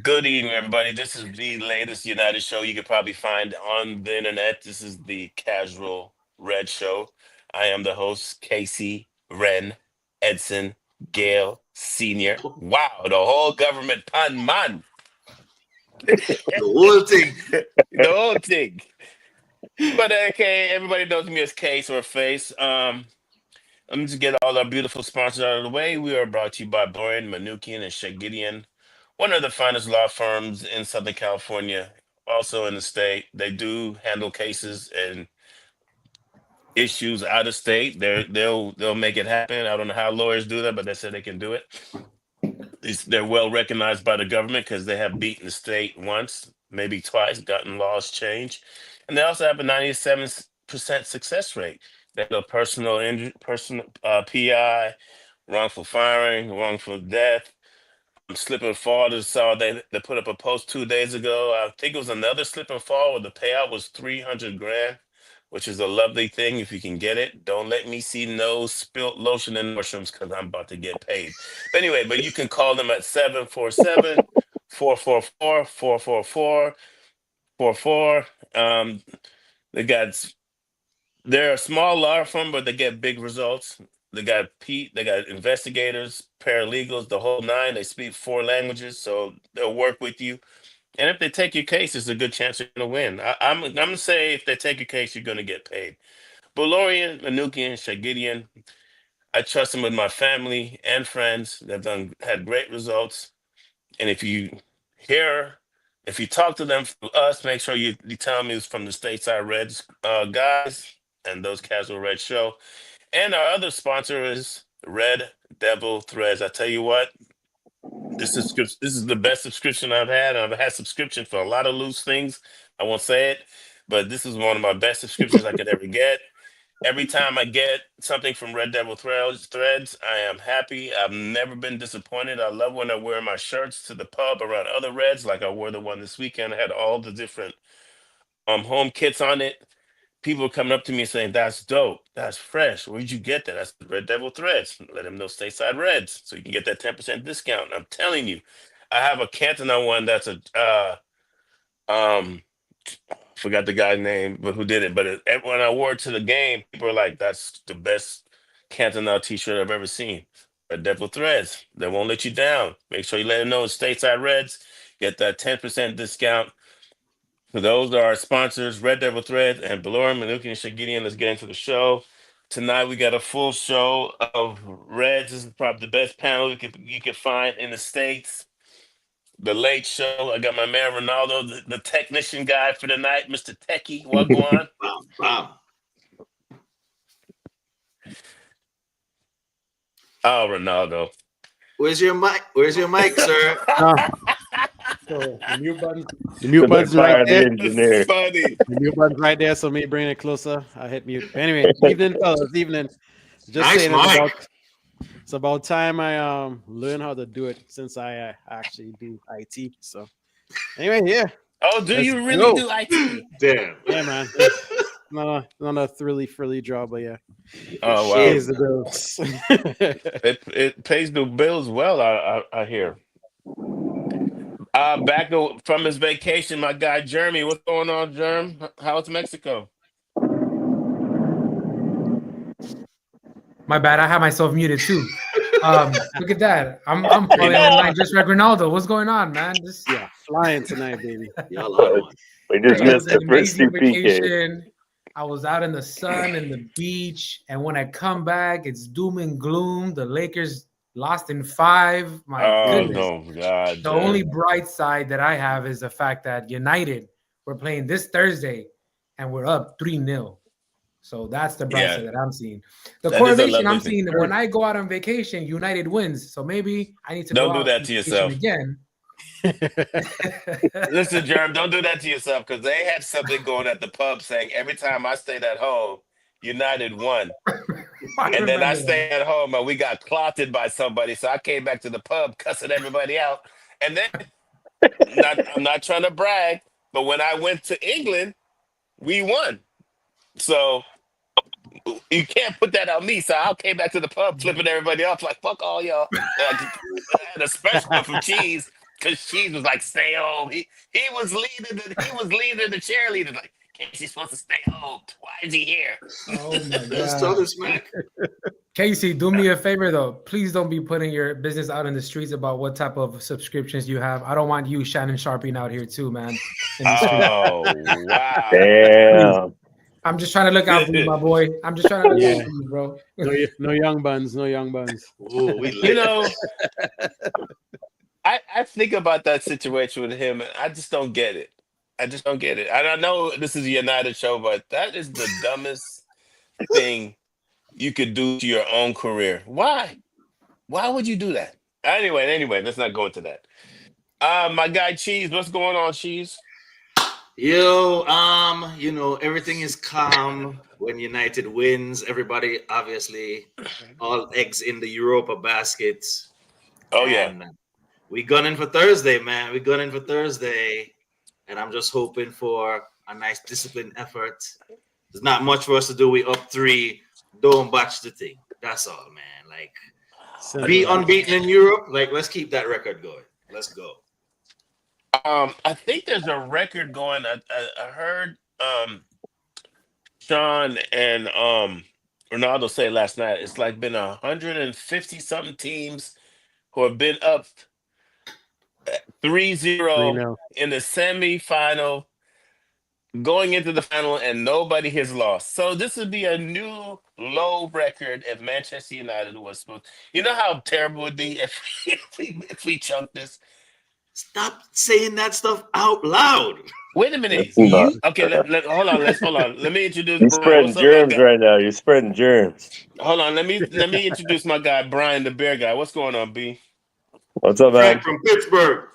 Good evening, everybody. This is the latest United show you could probably find on the internet. This is the Casual Red Show. I am the host, Casey Ren Edson Gale Sr. Wow, the whole government pun man. The whole thing. The whole thing. But okay, everybody knows me as Case or Face. Let me just get all our beautiful sponsors out of the way. We are brought to you by Boyan, Manukian, and Shagidian, one of the finest law firms in Southern California, also in the state. They do handle cases and issues out of state. They'll make it happen. I don't know how lawyers do that, but they said they can do it. They're well recognized by the government because they have beaten the state once, maybe twice, gotten laws changed, and they also have a 97% success rate. They have a personal injury, personal PI, wrongful firing, wrongful death, slip and fall. Just saw they put up a post 2 days ago. I think it was another slip and fall where the payout was 300 grand, which is a lovely thing if you can get it. Don't let me see no spilt lotion in mushrooms because I'm about to get paid. But anyway, but you can call them at 747-444-444-44. They got they're a small law firm, but they get big results. They got investigators, paralegals, the whole nine. They speak four languages, so they'll work with you. And if they take your case, it's a good chance you're gonna win. I'm gonna say if they take your case, you're gonna get paid. Bolorian, Manukian, Shagidian, I trust them with my family and friends. They've done had great results. And hear, if you talk to them from us, make sure you tell me it's from the Stateside Reds guys and those Casual Red Show. And our other sponsor is Red Devil Threads. I tell you what, this is the best subscription I've had. I've had subscription for a lot of loose things. I won't say it, but this is one of my best subscriptions I could ever get. Every time I get something from Red Devil Threads, I am happy. I've never been disappointed. I love when I wear my shirts to the pub around other Reds, like I wore the one this weekend. I had all the different home kits on it. People are coming up to me saying, "That's dope. That's fresh. Where'd you get that?" That's Red Devil Threads. Let them know Stateside Reds, so you can get that 10% discount. I'm telling you, I have a Cantona one that's a um forgot the guy's name, but who did it. But when I wore it to the game, people are like, "That's the best Cantona T-shirt I've ever seen." Red Devil Threads. They won't let you down. Make sure you let them know it's Stateside Reds. Get that 10% discount. So those are our sponsors, Red Devil Threads and Belor Manuki and Shagidian. Let's get into the show. Tonight we got a full show of Reds. This is probably the best panel you could find in the States. The late show. I got my man Ronaldo, the technician guy for the night, Mr. Techie. What go on? Bam, bam. Oh, Ronaldo. Where's your mic? Where's your mic, sir? Ah, so the mute They button's right fired the there. engineer. Funny. The mute button's right there. So me bringing it closer. I hit mute. But anyway, evening, fellas. Evening. Just Nice saying mic. it's about time I learn how to do it since I actually do IT. So anyway, yeah, Oh, do let's you really go. do IT? Damn. Yeah, man. Not a frilly job, but yeah, Oh wow. pays the bills. It pays the bills well, I hear. From his vacation, my guy Jeremy. What's going on, Jerm? How's Mexico? My bad. I have myself muted too. Look at that. I'm falling in line just like Ronaldo. What's going on, man? This Yeah, flying tonight, baby. Y'all on one. We just it was missed the an first two amazing PKs. vacation. I was out in the sun and the beach, and when I come back, it's doom and gloom. The Lakers lost in 5. My Oh goodness. no, God, The only Jerm. bright side that I have is the fact that United we're playing this Thursday, and we're up 3-0. So that's the bright Yeah, side that I'm seeing. The that is a correlation lovely I'm thing. seeing when I go out on vacation, United wins. So maybe I need to go Don't do out that on to vacation yourself. again. Listen, Jerm, don't do that to yourself because they had something going at the pub saying every time I stayed at home, United won. I And then I remember stayed that. at home and we got clotted by somebody. So I came back to the pub cussing everybody out. And then I'm not trying to brag, but when I went to England, we won. So you can't put that on me. So I came back to the pub flipping everybody off like fuck all y'all. I had a special one from Cheese. because she was like, "Stay home." He was leading the cheerleaders like, "Casey's supposed to stay home. Why is he here?" Oh my Let's god. talk this smack. Casey, do me a favor though. Please don't be putting your business out in the streets about what type of subscriptions you have. I don't want you Shannon Sharping out here too, man. In the street. Oh wow! Damn. I'm just trying to look out for you, my boy. I'm just trying to look Yeah. out for you, bro. No young buns. No young buns. Ooh, we You lit. know, I think about that situation with him, and I just don't get it. I just don't get it. And I know this is a United show, but that is the dumbest thing you could do to your own career. Why? Why would you do that? Anyway, let's not go into that. My guy Cheese, what's going on, Cheese? Yo, you know, everything is calm when United wins. Everybody, obviously, all eggs in the Europa basket. Oh yeah. And we gunning for Thursday, man. We gunning for Thursday. And I'm just hoping for a nice disciplined effort. There's not much for us to do. We up 3. Don't botch the thing. That's all, man. Like, be unbeaten in Europe. Like, let's keep that record going. Let's go. I think there's a record going. I heard Sean and Ronaldo say last night. It's like been 150 something teams who have been up 3-0 3-0. in the semi-final, going into the final, and nobody has lost. So this would be a new low record if Manchester United was supposed. You know how terrible it would be if we chunked this. Stop saying that stuff out loud. Wait a minute. That's not- Okay, hold on. Hold on. Let me introduce You're Bruno. spreading What's up, my germs guy? right now. You're spreading germs. Hold on. Let me introduce my guy Brian, the bear guy. What's going on, B? What's up, Frank man? from Pittsburgh.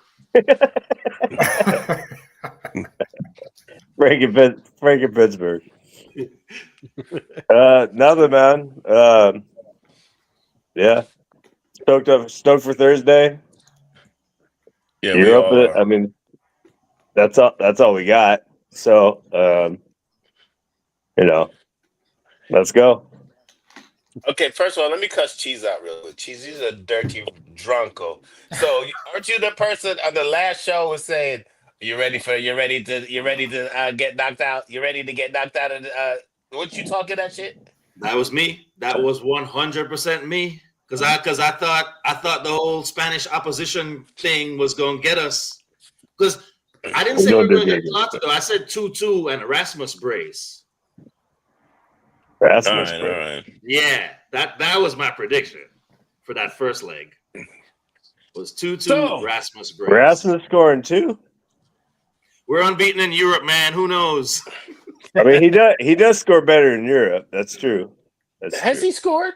Frank in Pittsburgh. Nothing, man. Yeah. Stoked for Thursday. Yeah, Europa. I mean, that's all we got. So, let's go. Okay, first of all, let me cuss Cheese out real quick. Cheese, he's a dirty drunko. So, aren't you the person on the last show was saying you're ready to get knocked out? You ready to get knocked out of the? What you talking that shit? That was me. That was 100% me. Because I thought the whole Spanish opposition thing was gonna get us. Because I didn't say we were gonna get Plata though. I said 2-2 and Erasmus brace. Rasmus, All bro. right. Yeah, that was my prediction for that first leg. Was 2-2 So- Rasmus brace. Rasmus scoring 2. We're unbeaten in Europe, man. Who knows? I mean, he does score better in Europe. That's true. Has he scored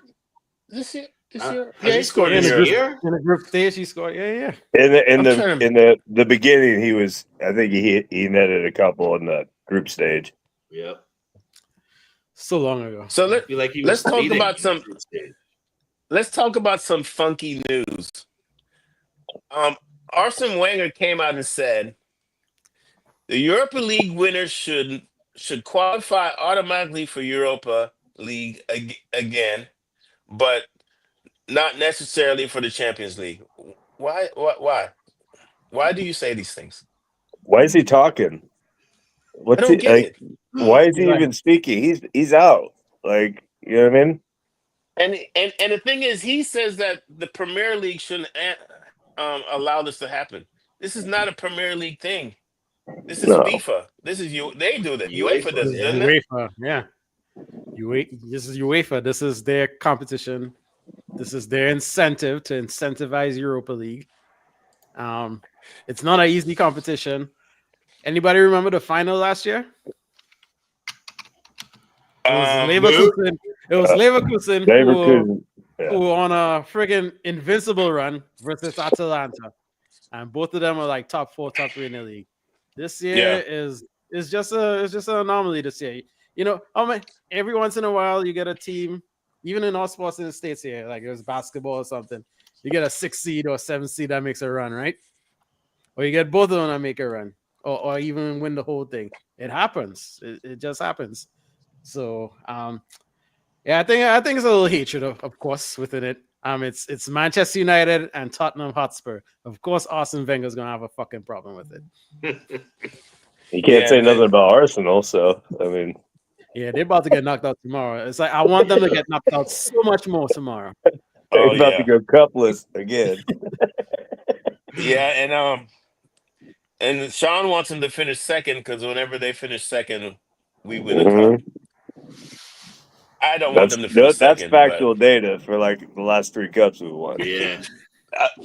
this year? Has Yeah, he scored in this the year. group, in the group stage, he scored. Yeah. In I'm trying the beginning, he was. I think he netted a couple in the group stage. Yep. So long ago. So I feel like he was let's talk leading about in some. the group stage. Let's talk about some funky news. Arsene Wenger came out and said the Europa League winners should qualify automatically for Europa League again, but not necessarily for the Champions League. Why? Why do you say these things? Why is he talking? I What's don't he get like? it. Why is he Like- even speaking? He's out. Like, you know what I mean? And the thing is, he says that the Premier League shouldn't allow this to happen. This is not a Premier League thing. This is No. FIFA. This is you. They do that. UEFA does it, Yeah, doesn't it? UEFA, yeah. This is UEFA. This is their competition. This is their incentive to incentivize Europa League. It's not an easy competition. Anybody remember the final last year? It was Leverkusen. It was Leverkusen Leverkusen. who were on a friggin' invincible run versus Atalanta, and both of them are like top 4, top 3 in the league. This year is just an anomaly this year. You know, every once in a while you get a team, even in all sports in the States here, like it was basketball or something, you get a 6 seed or 7 seed that makes a run, right? Or you get both of them that make a run, or even win the whole thing. It happens. It just happens. So, yeah, I think it's a little hatred, of course, within it. It's Manchester United and Tottenham Hotspur. Of course, Arsene Wenger's gonna have a fucking problem with it. You can't say nothing about Arsenal, so I mean, Yeah, they're about to get knocked out tomorrow. It's like I want them to get knocked out so much more tomorrow. they're about to go cupless again. Yeah, and Sean wants them to finish second because whenever they finish second, we win a cup. I don't want them to finish That's second. factual data for like the last 3 cups we won. Yeah.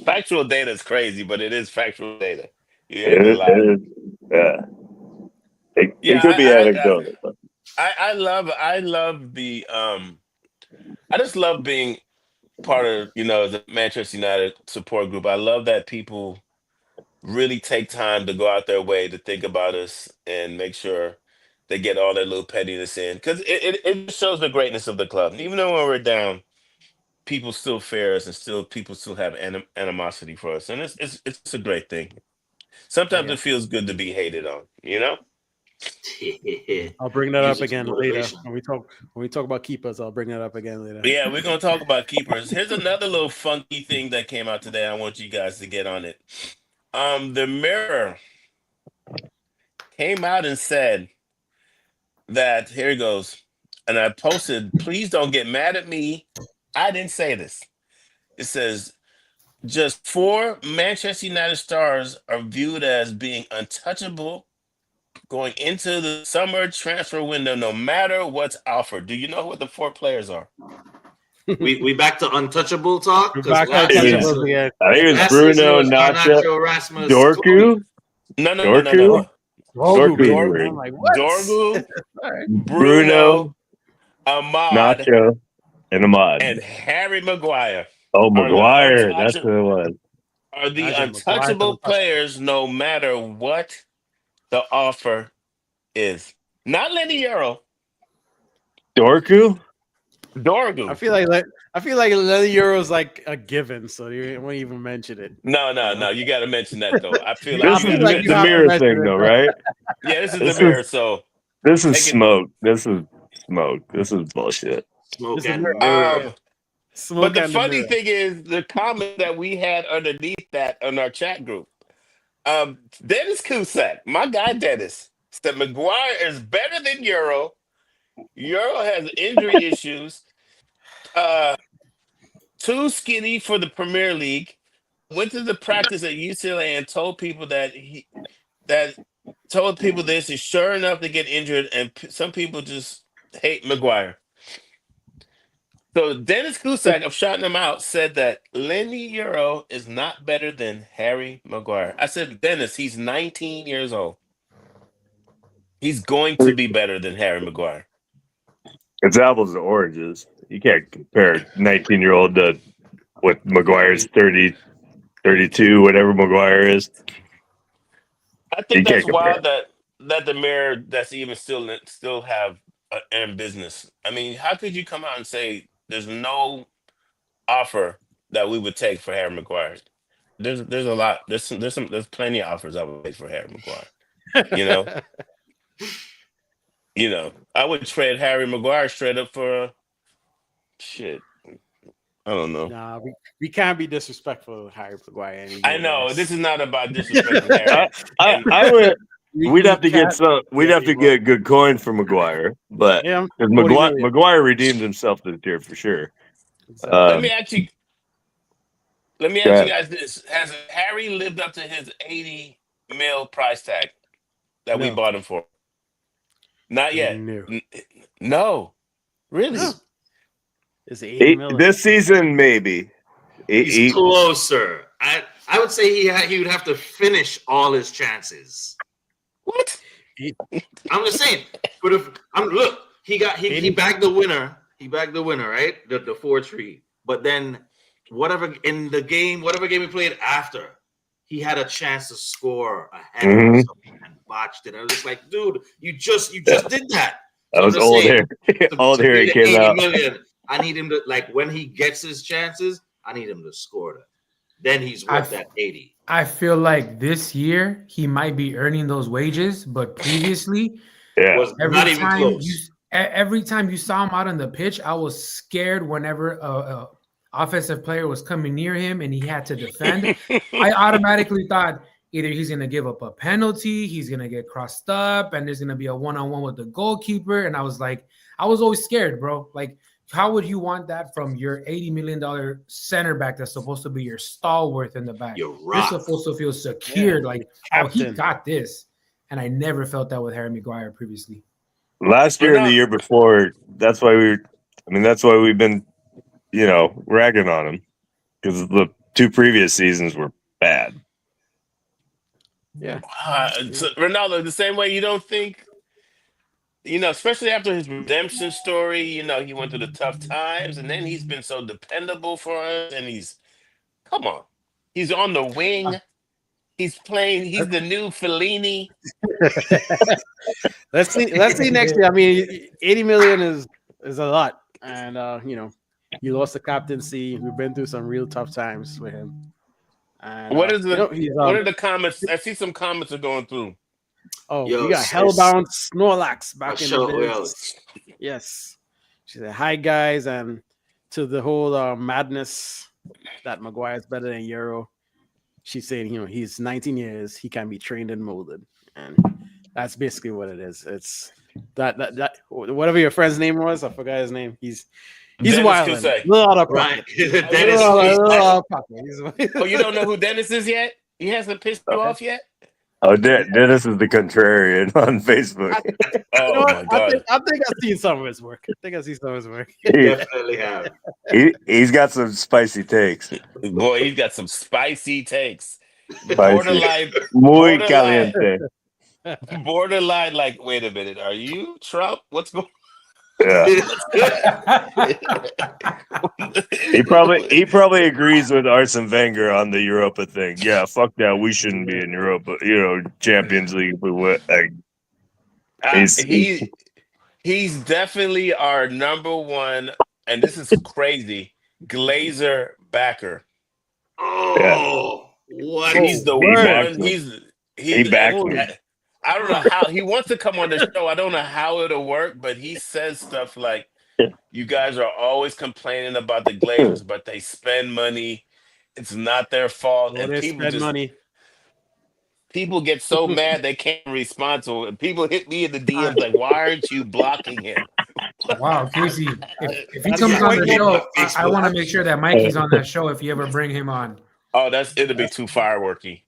Factual data is crazy, but it is factual data. You ain't It gonna lie. is, it could be anecdotal. I love the I just love being part of the Manchester United support group. I love that people really take time to go out their way to think about us and make sure they get all their little pettiness in because it shows the greatness of the club. Even though when we're down, people still fear us and people still have animosity for us, and it's a great thing. Sometimes it feels good to be hated on, I'll bring that up Music again later motivation. when we talk about keepers. I'll bring that up again later. Yeah, we're gonna talk about keepers. Here's another little funky thing that came out today. I want you guys to get on it. The Mirror came out and said that here it goes, and I posted. Please don't get mad at me. I didn't say this. It says just 4 Manchester United stars are viewed as being untouchable going into the summer transfer window, no matter what's offered. Do you know what the 4 players are? we back to untouchable talk. We're back to Last untouchables season- again. I think it was last Bruno, season was Nacho, Garnacho, Rasmus, Dorku. No. Dorku? Dorku's weird. I'm like, what? Dorgu, Alright. Bruno, Ahmad, Nacho, and Ahmad. and Harry Maguire Oh, Maguire. That's untouchable- the one. are the Imagine untouchable Maguire players no matter what the offer is. Not Lenny Euro, Dorku? Dorgu. I feel like Lenny Euro's like a given, so you won't even mention it. No. You got to mention that though. I feel This like is like you the have to mirror mention thing, it. though, right? yeah, this is This the Mirror. So This is Take it- smoke. This is smoke. This is bullshit. Smoke This is and mirror. mirror. Smoke but the and funny mirror. thing is the comment that we had underneath that on our chat group. Dennis Cusack, my guy Dennis, said Maguire is better than Euro. Euro has injury issues. Too skinny for the Premier League. Went to the practice at UCLA and told people told people this is sure enough to get injured, and some people just hate Maguire. So Dennis Cusack of Shouting Him Out said that Lenny Euro is not better than Harry Maguire. I said, Dennis, he's 19 years old. He's going to be better than Harry Maguire. It's apples to oranges. You can't compare 19-year-old to what Maguire's 30, 32, whatever Maguire is. I think You that's can't wild that the Mirror that's even still have in business. I mean, how could you come out and say there's no offer that we would take for Harry Maguire? There's a lot. There's plenty of offers I would take for Harry Maguire. I would trade Harry Maguire straight up for shit. I don't know. Nah, we can't be disrespectful to Harry Maguire anymore. I know this is not about disrespecting Harry. I would. We'd have to get can't- some. We'd have to get good coin for Maguire, but Yeah, 'cause 40 million. Maguire redeemed himself this year for sure. Let me ask you Go ahead. guys this: has Harry lived up to his 80 mil price tag that we No. bought him for? Not yet. No. No, really. No. It's 80 million. This season, maybe. He's closer. I would say he would have to finish all his chances. What? I'm just saying. But look, he bagged the winner. He bagged the winner, right? The 4-3. But then whatever game we played after, he had a chance to score ahead of Mhm. something and botched it. I was just like, dude, you just did that. That was I'm just old saying, hair. Old hair pay the came 80 out. million, I need him to, like, when he gets his chances, I need him to score them. Then he's worth that 80. I feel like this year he might be earning those wages, but previously, Yeah. Was not even close. every time you saw him out on the pitch, I was scared whenever offensive player was coming near him and he had to defend, I automatically thought either he's going to give up a penalty, he's going to get crossed up, and there's going to be a one-on-one with the goalkeeper. And I was like, I was always scared, bro. Like, how would you want that from your $80 million center back that's supposed to be your stalwart in the back? You're You're right. supposed to feel secure, like, oh, he Captain. got this. And I never felt that with Harry Maguire previously. Last year and the year before, that's why we've been, ragging on him, because the 2 previous seasons were bad. Yeah. So Ronaldo, the same way you don't think, especially after his redemption story, he went through the tough times, and then he's been so dependable for us, and come on, he's on the wing. He's playing. He's the new Fellini. Let's see next year. I mean, 80 million is a lot, and you lost the captaincy. We've been through some real tough times with him. And, what are the comments? I see some comments are going through. Oh, you got Hellbound Snorlax back in the days. Yes, she said hi guys, and to the whole madness that Maguire's better than Euro. She's saying, he's 19 years, he can be trained and molded, and that's basically what it is. It's that whatever your friend's name was, I forgot his name. He's wild, little out of pocket. Oh, you don't know who Dennis is yet? He hasn't pissed you off yet? Oh, Dennis is the contrarian on Facebook. My God! I think I've seen some of his work. You definitely have. He's got some spicy takes. Boy, he's got some spicy takes. Spicy. Muy caliente. Borderline, like, wait a minute, are you Trump? What's going on? Yeah. he probably agrees with Arsene Wenger on the Europa thing. Yeah, fuck that. We shouldn't be in Europa. Champions League. He's definitely our number one, and this is crazy, Glazer backer. Oh, what? He's the one. He backed me. I don't know how he wants to come on the show. I don't know how it'll work, but he says stuff like, "You guys are always complaining about the Glazers, but they spend money. It's not their fault." And people get so mad they can't respond to it. And people hit me in the DMs like, "Why aren't you blocking him?" Wow, Casey, if he comes on the show, I want to make sure that Mikey's on that show if you ever bring him on. Oh, it'll be too fireworky.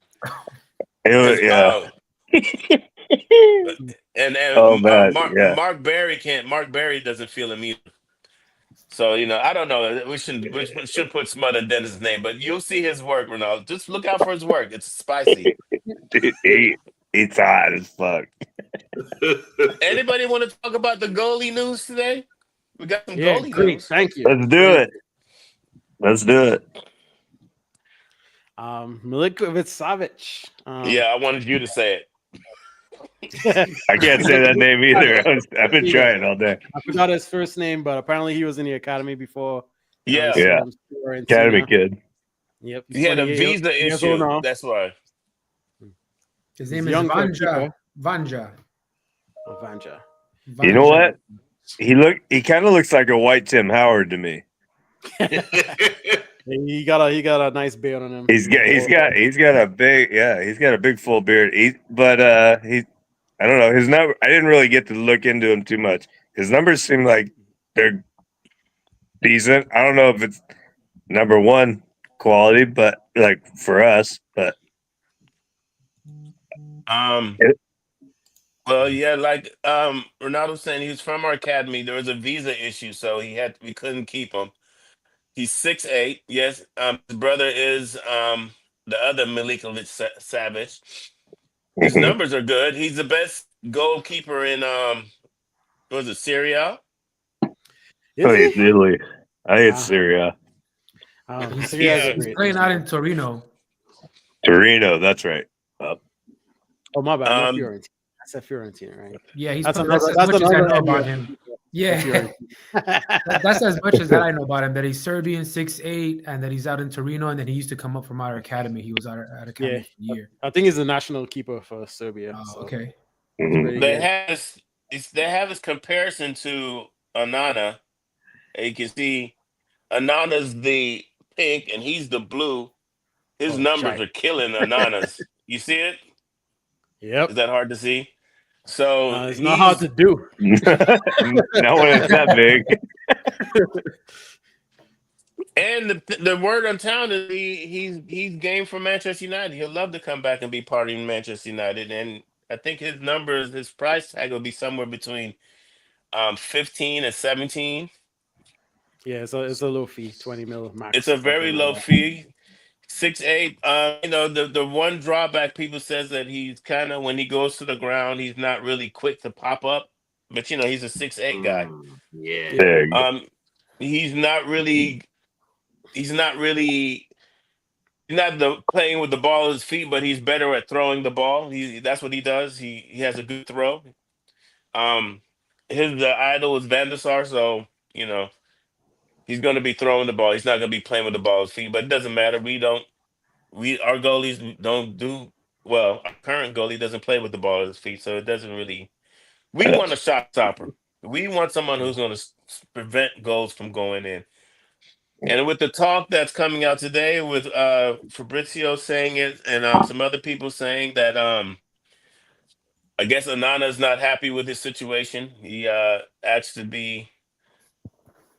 Yeah. Mark Berry can't. Mark Berry doesn't feel him either. So I don't know. We should put smut in Dennis' name, but you'll see his work, Ronaldo. Just look out for his work. It's spicy. It's hot as fuck. Anybody want to talk about the goalie news today? We got some goalie news. Thank you. Let's do it. Milinkovic Savic. I wanted you to say it. I can't say that name either. I've been trying all day. I forgot his first name, but apparently he was in the academy before. Yeah. Academy kid. Yep. He had a visa issue. That's why. His name is Vanja. You know what? He kind of looks like a white Tim Howard to me. He got a nice beard on him. He's got a big full beard. I don't know his number. I didn't really get to look into him too much. His numbers seem like they're decent. I don't know if it's number one quality, but like for us, but well, yeah, like Ronaldo saying, he was from our academy. There was a visa issue, so we couldn't keep him. He's 6'8". Yes, his brother is the other Milinkovic Savic. His numbers are good. He's the best goalkeeper in Syria? It's Italy. I hate Syria. He's playing out in Torino. Torino, that's right. Oh my bad. Not Fiorentina. That's a Fiorentina, right? Yeah, that's as much as I know about him. Yeah, that's as much as that I know about him. That he's Serbian, 6'8", and that he's out in Torino, and then he used to come up from our academy. He was out at academy for a year. I think he's the national keeper for Serbia. Oh, so. Okay. They have his comparison to Onana. You can see Anana's the pink and he's the blue. His Oh, numbers shite. are killing Anana's. You see it? Is Yep. that hard to see? So It's not hard to do. Not when it's that big. and the word on town is he's game for Manchester United. He'll love to come back and be part of Manchester United. And I think his price tag will be somewhere between 15 and 17. Yeah, it's a low fee, 20 mil It's max, a very something like low that. fee. 6'8". The one drawback people says that he's kind of when he goes to the ground, he's not really quick to pop up. But he's a 6'8" guy. Yeah. Yeah. Big. He's not really he's not really not the playing with the ball at his feet, but he's better at throwing the ball. That's what he does. He has a good throw. Um, his idol is Van der Sar, so he's going to be throwing the ball. He's not going to be playing with the ball at his feet. But it doesn't matter. Our goalies don't do well. Our current goalie doesn't play with the ball at his feet, so it doesn't really. We want a shot stopper. We want someone who's going to prevent goals from going in. And with the talk that's coming out today, with Fabrizio saying it, and some other people saying that, I guess Anana's not happy with his situation. He asked to be,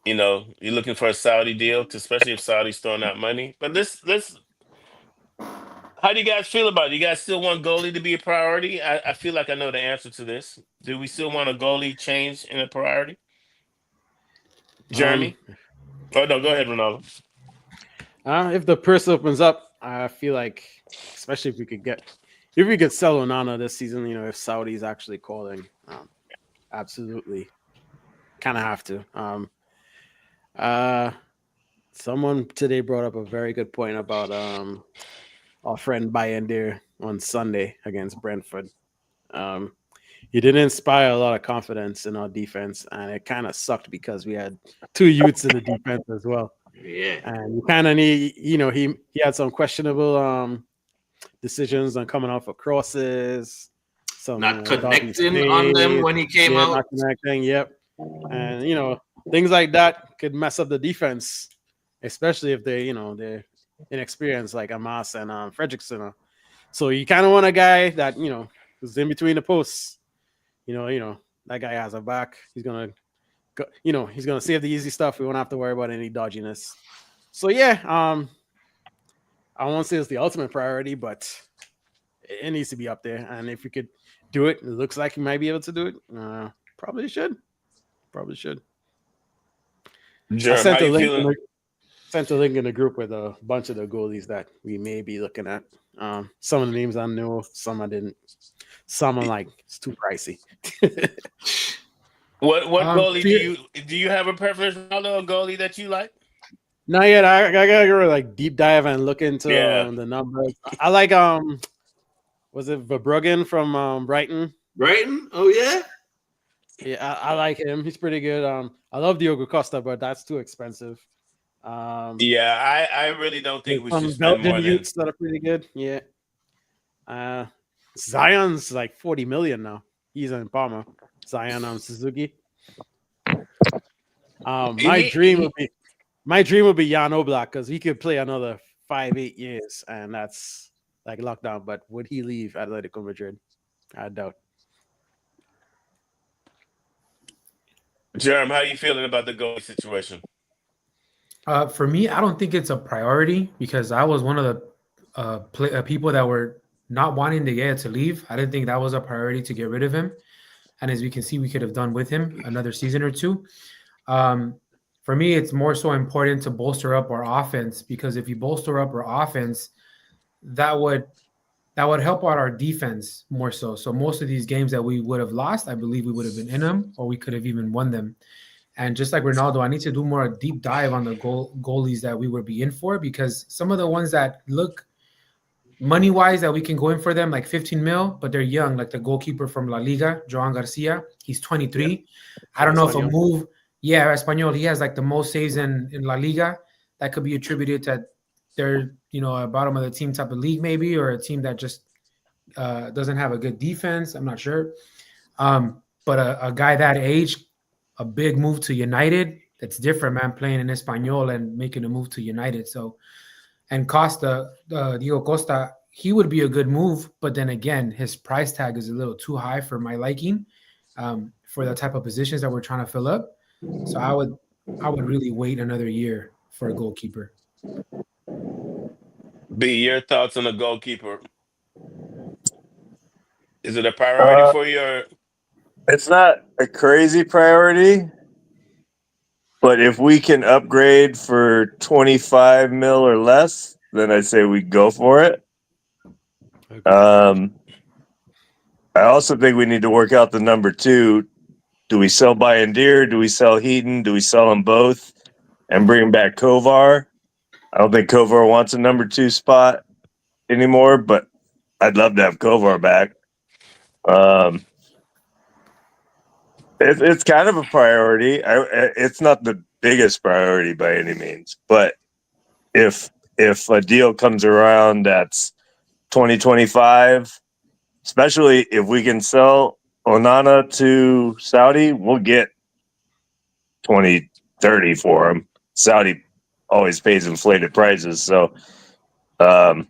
you're looking for a Saudi deal, especially if Saudi's throwing out money. But let's how do you guys feel about it? You guys still want goalie to be a priority? I feel like I know the answer to this. Do we still want a goalie change in a priority? Jeremy? Oh, no, go ahead, Ronaldo. If the purse opens up, I feel like, especially if we could sell Onana this season, if Saudi's actually calling, absolutely, kind of have to. Someone today brought up a very good point about our friend Bayender on Sunday against Brentford. He didn't inspire a lot of confidence in our defense, and it kind of sucked because we had two youths in the defense as well. Yeah. And you kind of need, he had some questionable decisions on coming off of crosses, some Not connecting on them when he came out. Not connecting, yep. And things like that could mess up the defense, especially if they're inexperienced like Amas and Fredrickson. So you kind of want a guy that who's in between the posts. That guy has a back. He's gonna go, he's gonna save the easy stuff. We won't have to worry about any dodginess. So yeah, I won't say it's the ultimate priority, but it needs to be up there. And if we could do it, it looks like he might be able to do it. Probably should. Jerm, how you feeling? Sent a link in the group with a bunch of the goalies that we may be looking at. Some of the names I know, some I didn't. Some I'm like, it's too pricey. What goalie do you have a preference, Ronaldo, a goalie that you like? Not yet. I gotta go like deep dive and look into the numbers. I like was it Verbruggen from Brighton? Brighton? Oh yeah. Yeah, I like him. He's pretty good. I love Diogo Costa, but that's too expensive. Yeah, I really don't think we should spend Belgian more than. youths that are pretty good. Yeah. Zion's like 40 million now. He's in Parma. Zion on Suzuki. My dream would be Jan Oblak because he could play another 5-8 years, and that's like lockdown. But would he leave Atletico Madrid? I doubt. Jerem, how are you feeling about the goalie situation? For me, I don't think it's a priority because I was one of the people that were not wanting to get to leave. I didn't think that was a priority to get rid of him. And as we can see, we could have done with him another season or two. For me, it's more so important to bolster up our offense because if you bolster up our offense, that would help out our defense more so. So most of these games that we would have lost, I believe we would have been in them or we could have even won them. And just like Ronaldo, I need to do more deep dive on the goalies that we would be in for because some of the ones that look money-wise that we can go in for them, like 15 mil, but they're young, like the goalkeeper from La Liga, Joan Garcia. He's 23. Yeah. I don't know if a move, Espanol, he has like the most saves in La Liga. That could be attributed to they're, a bottom of the team type of league maybe, or a team that just doesn't have a good defense. I'm not sure. But a guy that age, a big move to United, that's different, man. Playing in Espanol and making a move to United. So, and Costa, Diego Costa, he would be a good move, but then again, his price tag is a little too high for my liking, for the type of positions that we're trying to fill up. So I would really wait another year for a goalkeeper. B, your thoughts on the goalkeeper? Is it a priority for you? Or? It's not a crazy priority, but if we can upgrade for 25 mil or less, then I say we go for it. I also think we need to work out the number 2. Do we sell Bayendir? Do we sell Heaton? Do we sell them both and bring back Kovar? I don't think Kovar wants a number 2 spot anymore, but I'd love to have Kovar back. It's kind of a priority. It's not the biggest priority by any means, but if a deal comes around that's 2025, especially if we can sell Onana to Saudi, we'll get 20, 30 for him. Saudi always pays inflated prices, so I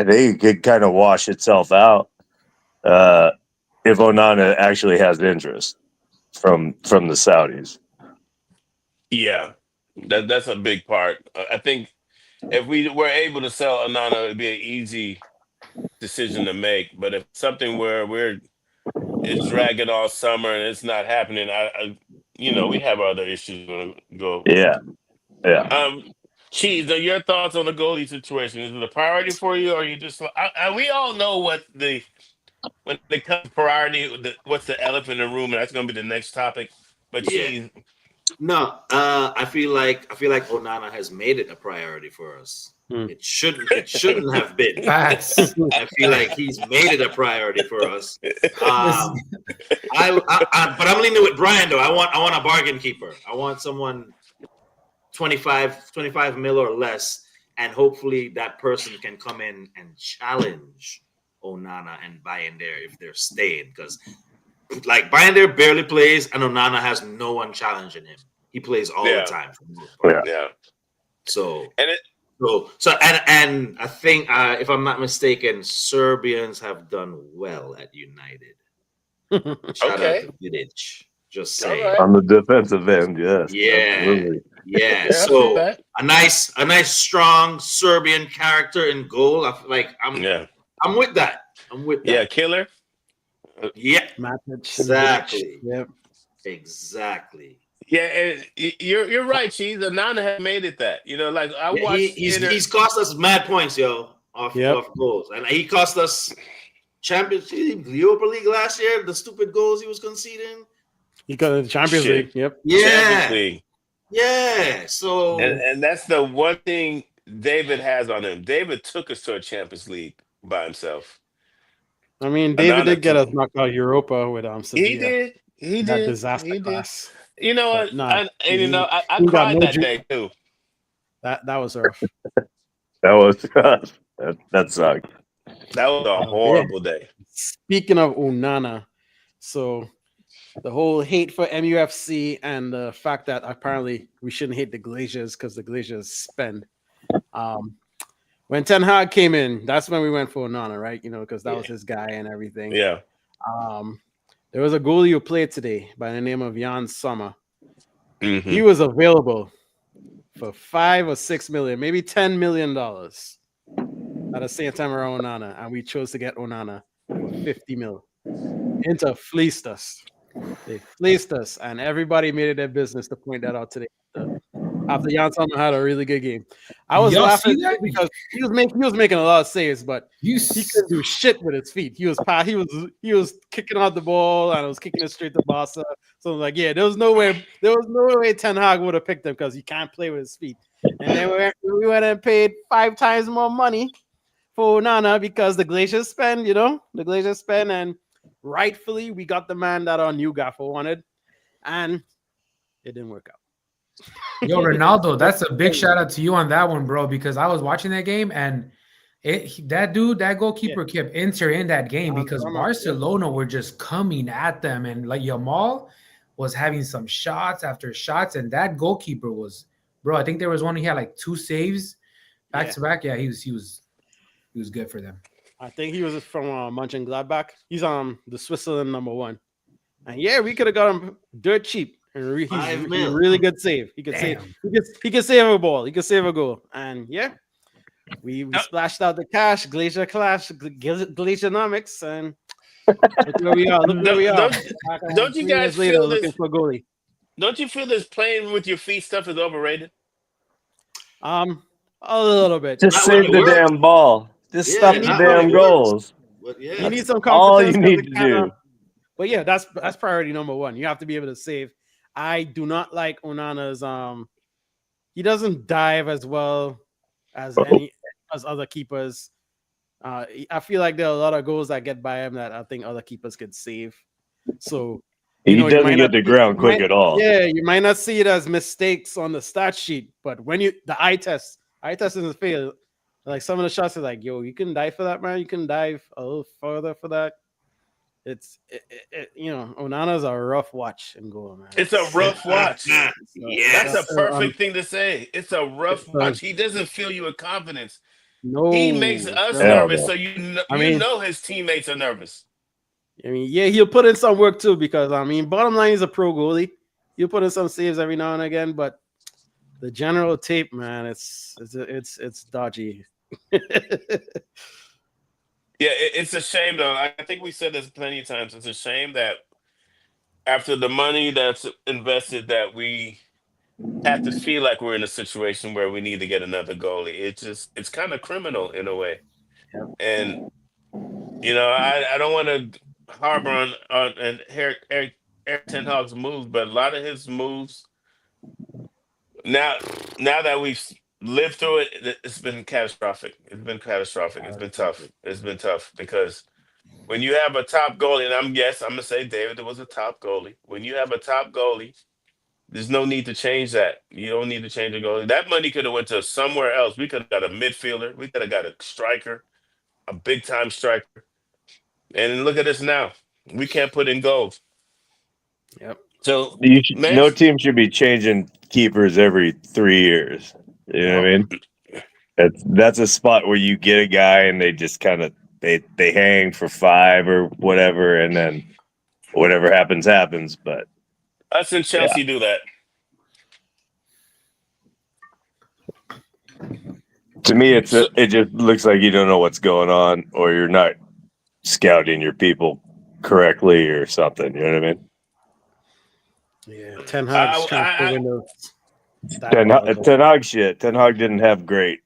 think it could kind of wash itself out if Onana actually has interest from the Saudis. Yeah, that's a big part. I think if we were able to sell Onana, it'd be an easy decision to make. But if something where it's dragging all summer and it's not happening, we have other issues to go. Yeah. Cheese, are your thoughts on the goalie situation? Is it a priority for you, or are you just we all know what when it comes to priority, what's the elephant in the room, and that's going to be the next topic. But Cheese, no, I feel like Onana has made it a priority for us. It shouldn't have been. Facts. I feel like he's made it a priority for us. But I'm leaning with Brian though. I want a bargain keeper. I want someone 25 mil or less, and hopefully that person can come in and challenge Onana and Bayendir if they're staying, because like Bayendir barely plays and Onana has no one challenging him. He plays all the time. Yeah. So and I think if I'm not mistaken, Serbians have done well at United. Shout out to Vidic. Just saying. Right. On the defensive end, yes. Yeah. Absolutely. Yeah. So a nice strong Serbian character in goal. I'm with that. Yeah, killer. Yeah. Exactly. Yep. Exactly. Yeah, and you're right, Cheese. Onana has made it that. Like I watched. He's cost us mad points, off goals, and he cost us Champions League, Europa League last year. The stupid goals he was conceding. He got the Champions League. Yep. Yeah. Champions League. Yeah. So and that's the one thing David has on him. David took us to a Champions League by himself. I mean, David did get us knocked out Europa with Sevilla. He did. That disaster class. You know what? Nah, I cried that day too. That was rough. That was rough. That sucked. That was a horrible day. Speaking of Onana, so the whole hate for MUFC and the fact that apparently we shouldn't hate the Glaciers because the Glaciers spend. When Ten Hag came in, that's when we went for Onana, right? Because that was his guy and everything. Yeah. There was a goalie who played today by the name of Jan Sommer. Mm-hmm. He was available for $5 or $6 million, maybe $10 million at the same time around Onana, and we chose to get Onana for 50 mil. Inter fleeced us. They fleeced us, and everybody made it their business to point that out today. After Jan Sommer had a really good game, I was laughing because he was making a lot of saves, but he couldn't do shit with his feet. He was kicking out the ball and I was kicking it straight to Barca. So I was like, yeah, there was no way Ten Hag would have picked him because he can't play with his feet. And then we went and paid 5 times more money for Onana because the Glaciers spend, and rightfully we got the man that our new gaffer wanted, and it didn't work out. Yo, Ronaldo, that's a big shout out to you on that one, bro, because I was watching that game and that goalkeeper kept Inter in that game because Barcelona were just coming at them, and like Yamal was having some shots after shots, and that goalkeeper was, bro. I think there was one he had like 2 saves back to back. Yeah, he was good for them. I think he was from Mönchengladbach. He's the Switzerland #1. And yeah, we could have got him dirt cheap. And he's a really good save. He could save. He could save a ball. He could save a goal. And yeah, we splashed out the cash. Glaciernomics, and look where we are. Look where we are. Don't you guys feel this? Looking for a goalie. Don't you feel this playing with your feet stuff is overrated? A little bit. Just save the damn ball. Just stop the damn goals. But yeah, You need some all confidence. you need to do. But yeah, that's priority #1. You have to be able to save. I do not like Onana's. He doesn't dive as well as other keepers. I feel like there are a lot of goals that get by him that I think other keepers could save. So He doesn't get the ground quick at all. Yeah, you might not see it as mistakes on the stat sheet, but when the eye test doesn't fail. Like some of the shots are like, yo, you can dive for that, man. You can dive a little further for that. Onana's a rough watch and goal, man. It's a rough watch. Yeah, That's a perfect thing to say. It's a rough watch. He doesn't fill you with confidence. No, he makes us nervous, so you know his teammates are nervous. I mean, yeah, he'll put in some work too because bottom line, he's a pro goalie. He'll put in some saves every now and again, but the general tape, man, it's dodgy. Yeah, it's a shame though. I think we said this plenty of times. It's a shame that after the money that's invested, that we have to feel like we're in a situation where we need to get another goalie. It's kind of criminal in a way. And I don't want to harbor on Eric Ten Hag's moves, but a lot of his moves now that we've lived through it, it's been catastrophic. It's been catastrophic. It's been tough. It's been tough because when you have a top goalie, and I'm gonna say David was a top goalie. When you have a top goalie, there's no need to change that. You don't need to change the goalie. That money could have went to somewhere else. We could have got a midfielder. We could have got a striker, a big time striker. And look at us now. We can't put in goals. Yep. So no team should be changing keepers every 3 years. You know what I mean? That's a spot where you get a guy and they just kind of they hang for 5 or whatever, and then whatever happens. But us and Chelsea do that. To me, it just looks like you don't know what's going on, or you're not scouting your people correctly, or something. You know what I mean? Yeah, Ten Hag's trying to Ten Hag shit. Ten Hag didn't have great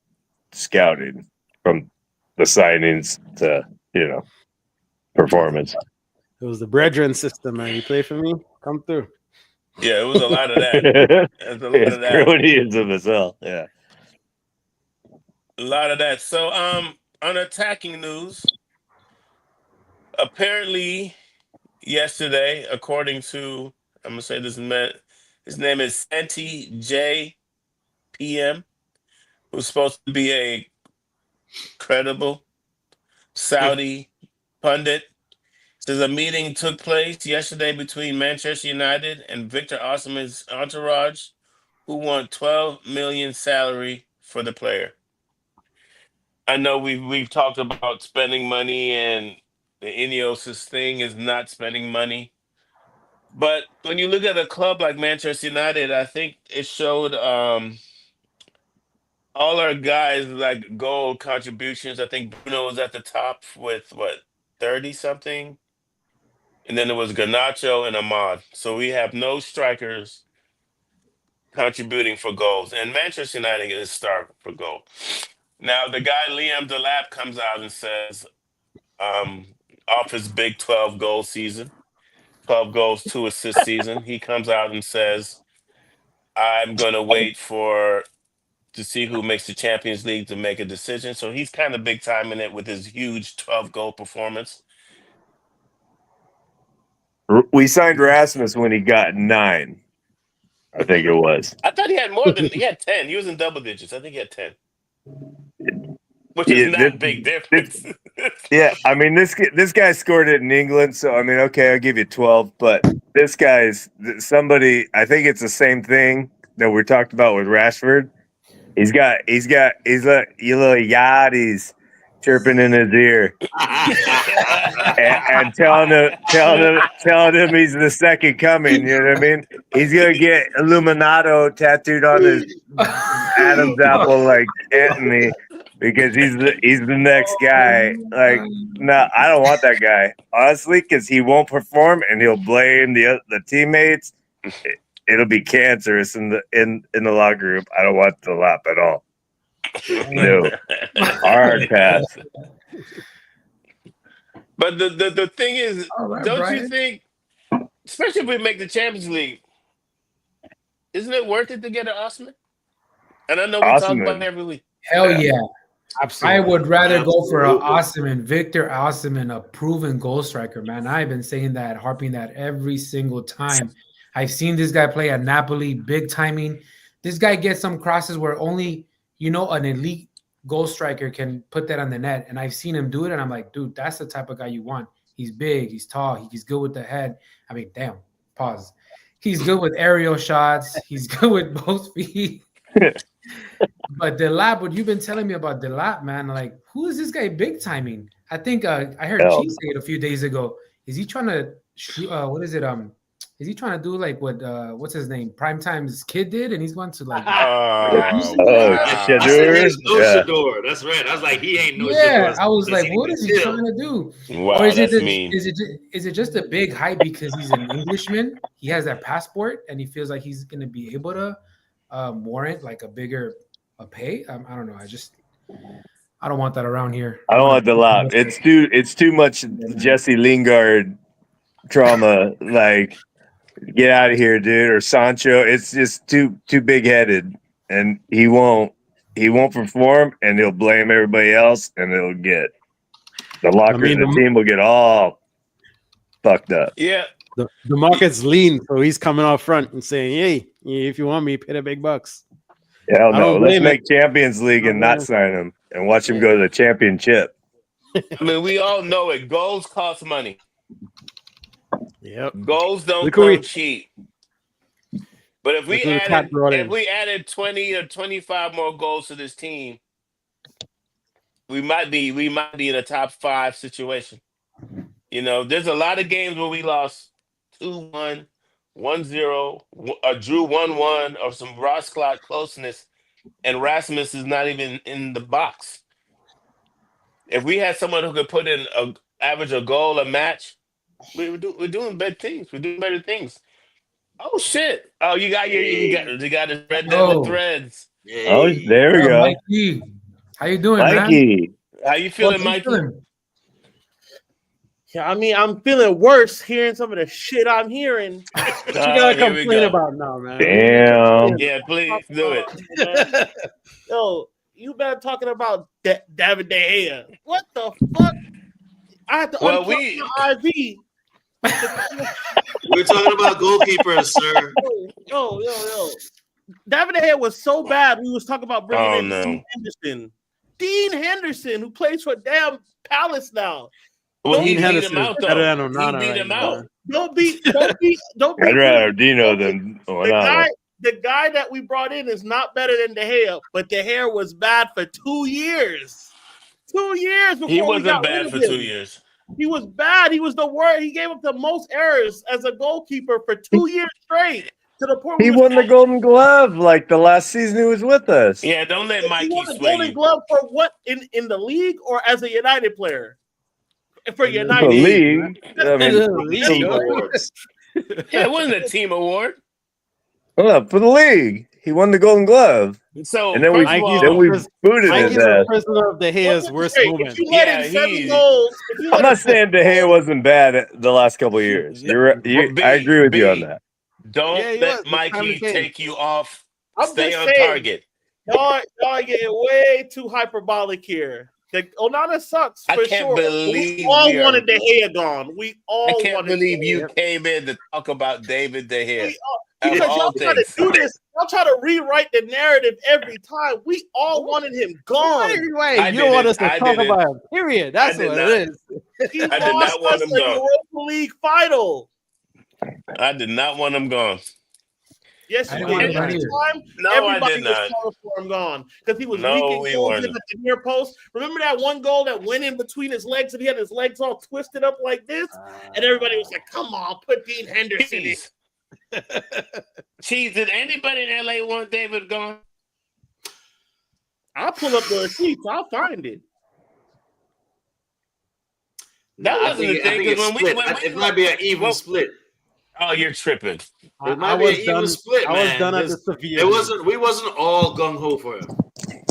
scouting from the signings to performance. It was the brethren system, man. You play for me, come through. Yeah, it was a lot of that. It's cronyism as well. Yeah, a lot of that. So, on attacking news, apparently yesterday, according to I'm gonna say this man, his name is Santi J. PM, who's supposed to be a credible Saudi pundit. Says a meeting took place yesterday between Manchester United and Victor Osimhen's entourage, who want 12 million salary for the player. I know we've talked about spending money, and the Ineos' thing is not spending money. But when you look at a club like Manchester United, I think it showed all our guys like goal contributions. I think Bruno was at the top with 30 something. And then there was Garnacho and Ahmad. So we have no strikers contributing for goals. And Manchester United is starving for goal. Now, the guy Liam Delap comes out and says, off his big 12-goal season, 12 goals, 2 assist season, he comes out and says, I'm going to wait to see who makes the Champions League to make a decision. So he's kind of big time in it with his huge 12-goal performance. We signed Rasmus when he got 9. I think it was. I thought he had more than he had 10. He was in double digits. I think he had 10. Which is not a big difference. Yeah, I mean this guy scored it in England, so I mean, okay, I'll give you 12. But this guy's somebody. I think it's the same thing that we talked about with Rashford. He's like you little yachties chirping in his ear and telling him he's the second coming. You know what I mean? He's gonna get Illuminato tattooed on his Adam's apple, like hitting me because he's the next guy. Like, no, I don't want that guy honestly because he won't perform and he'll blame the teammates. It'll be cancerous in the locker room. I don't want the lap at all. No, hard pass. But the thing is, right, don't Brian. you think, especially if we make the Champions League, isn't it worth it to get an Osman? And I know we talk about it every week. Hell yeah. Absolutely. I would rather go for an Osimhen, Victor Osimhen, a proven goal striker, man. I've been saying that, harping that every single time. I've seen this guy play at Napoli, big timing. This guy gets some crosses where only, an elite goal striker can put that on the net. And I've seen him do it, and I'm like, dude, that's the type of guy you want. He's big, he's tall, he's good with the head. I mean, damn, pause. He's good with aerial shots. He's good with both feet. But Delap, what you've been telling me about Delap, man, like, who is this guy big timing? I think I heard Chief say it a few days ago. Is he trying to shoot, what is it? Is he trying to do like what what's his name? Primetime's kid did, and he's going to like Shadur. Shador. That's right. I was like, he ain't no Shador. I was like, what is he trying to do? Wow, or is that's it mean. is it just a big hype because he's an Englishman? He has that passport, and he feels like he's going to be able to warrant like a bigger pay. I don't know. I don't want that around here. I don't want the lap. It's too much Jesse Lingard trauma. Like, get out of here, dude. Or Sancho. It's just too big headed, and he won't perform, and he'll blame everybody else, and it'll get the the team will get all fucked up. Yeah. The market's lean, so he's coming out front and saying, "Hey, if you want me, pay the big bucks." Hell no. Let's make Champions League and not sign him and watch him go to the championship. I mean, we all know it. Goals cost money. Yep. Goals don't come cheap. But if we added 20 or 25 more goals to this team, we might be in a top 5 situation. There's a lot of games where we lost 2-1, 1-0, or drew 1-1, or some Ross clock closeness, and Rasmus is not even in the box. If we had someone who could put in average a goal a match, we're doing better things. We're doing better things. Oh shit! Oh, you got his Red Devil threads. Oh, there we go. Mikey. How you doing, Mikey? Man? How you feeling, Mikey? Yeah, I mean, I'm feeling worse hearing some of the shit I'm hearing. What you gotta complain about now, man? Damn. Yeah, please do it. Yo, you been talking about David De Gea. What the fuck? I had to unplug my IV. We're talking about goalkeepers, sir. Yo. David De Gea was so bad. We was talking about bringing in Dean Henderson. Dean Henderson, who plays for damn Palace now. Well, he beat him out, though. He beat him out. Don't beat. I'd rather Dino than Onana. The guy that we brought in is not better than De Gea, but De Gea was bad for 2 years. 2 years before he wasn't bad for 2 years. He was bad. He was the worst. He gave up the most errors as a goalkeeper for 2 years straight. To the point he won the Golden Glove like the last season he was with us. Yeah, don't let Mikey sway you. He won the sway Golden you. Glove for what in the league or as a United player? For United, the league. I mean, Team awards. Yeah, it wasn't a team award. Well, for the league, he won the Golden Glove. So and then we booted his ass. Prisoner of De Gea's worst moment. I'm not saying De Gea wasn't bad the last couple of years. I agree with you on that. Don't let Mikey take you off. Stay on target. Y'all getting way too hyperbolic here. Onana sucks for I can't sure. believe We all wanted De Gea gone. I can't believe you came in to talk about David De Gea. Because y'all trying to do this y'all try to rewrite the narrative every time. We all wanted him gone. Wait, you don't want us to talk about him. Period. That's what it is. He I did lost not want us him the gone. Europa League final. I did not want him gone. Yes, I you didn't did. want At him the either. time, No, I everybody did was not. calling for him gone because he was No, leaking we goals weren't. in at the near post. Remember that one goal that went in between his legs and he had his legs all twisted up like this? And everybody was like, come on, put Dean Henderson in. Cheese, did anybody in LA want David gone? I'll pull up the receipts. I'll find it. That I wasn't think, the thing. I think 'Cause it's when split. we It might be an even split. Oh, you're tripping. It might be an even split, I man. was done at the Sevilla. It wasn't. We wasn't all gung ho for him.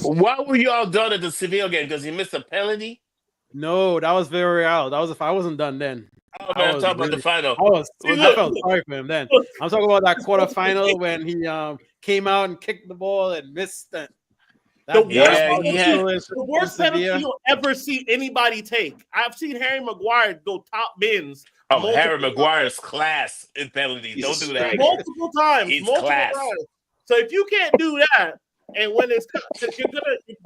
Why were you all done at the Seville game? Because he missed a penalty? No, that was very out. That was if I wasn't done then. Oh, man, I'm talking about the final. I felt sorry for him then. I'm talking about that quarterfinal when he came out and kicked the ball and missed it. The The worst penalty you'll ever see anybody take. I've seen Harry Maguire go top bins. Oh, Harry Maguire's class in penalties. Don't do that. Multiple times. He's Multiple class. times. So if you can't do that, and when it's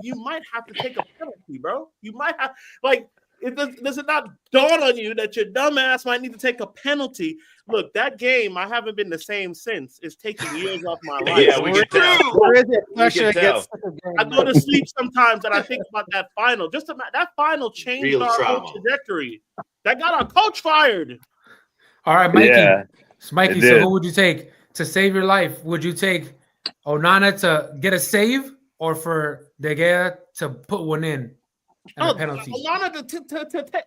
you might have to take a penalty, bro. You might have does it not dawn on you that your dumbass might need to take a penalty? Look, that game, I haven't been the same since. It's taking years off my life. Yeah, we can tell. We can tell. I go to sleep sometimes and I think about that final. That final changed our whole trajectory. That got our coach fired. All right, Mikey. Yeah, Mikey, so who would you take to save your life? Would you take Onana to get a save or for De Gea to put one in and a penalty? Onana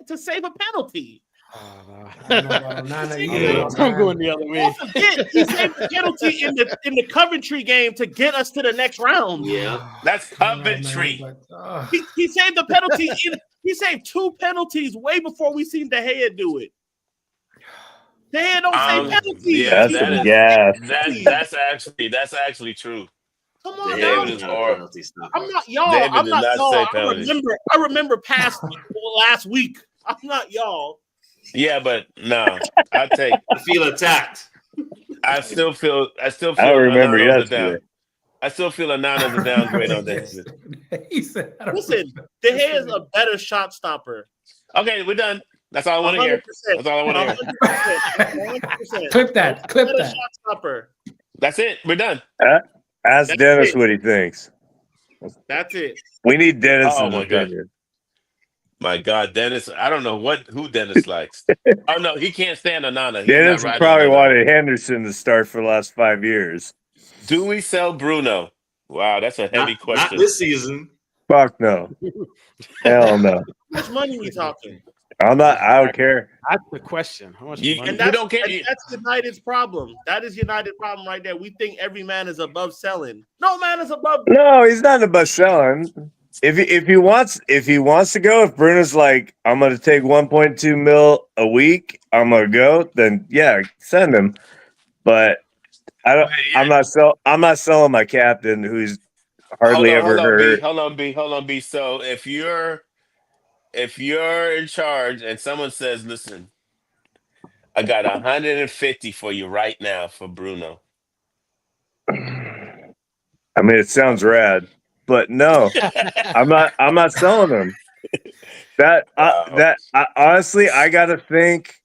to save a penalty. I don't know about Onana either. I'm going the other way. Don't forget, he saved the penalty in the Coventry game to get us to the next round. Yeah, that's Coventry. He saved the penalty. He saved 2 penalties way before we seen De Gea do it. De Gea don't save penalties. That's actually true. Come on, David now. I'm not y'all. David I'm not y'all. penalties. I remember past last week. I'm not y'all. Yeah, but no, I feel attacked. I still feel. I don't remember Onana's yesterday. I still feel Onana's a downgrade on this. He said, listen, De Gea is a better shot stopper. Okay, we're done. That's all I want to hear. That's all I want to hear. 100%. Clip that. Shot stopper. That's it. We're done. Ask Dennis what he thinks. That's it. We need Dennis. Oh my God. My God, Dennis. I don't know who Dennis likes. Oh no, he can't stand Onana. Dennis probably wanted Henderson to start for the last 5 years. Do we sell Bruno? Wow, that's a heavy question. Not this season. Fuck no. Hell no. How much money we talking? I don't care. That's the question. How much money? You don't care. That's United's problem. That is United's problem right there. We think every man is above selling. No man is above. No, he's not above selling. If he wants to go, if Bruno's like, I'm gonna take 1.2 mil a week, I'm gonna go, then yeah, send him. But I'm not selling my captain who's hardly ever hurt. Hold on, B. So if you're in charge and someone says, listen, I got 150 for you right now for Bruno. I mean, it sounds rad, but no, I'm not selling him. Honestly, I gotta think.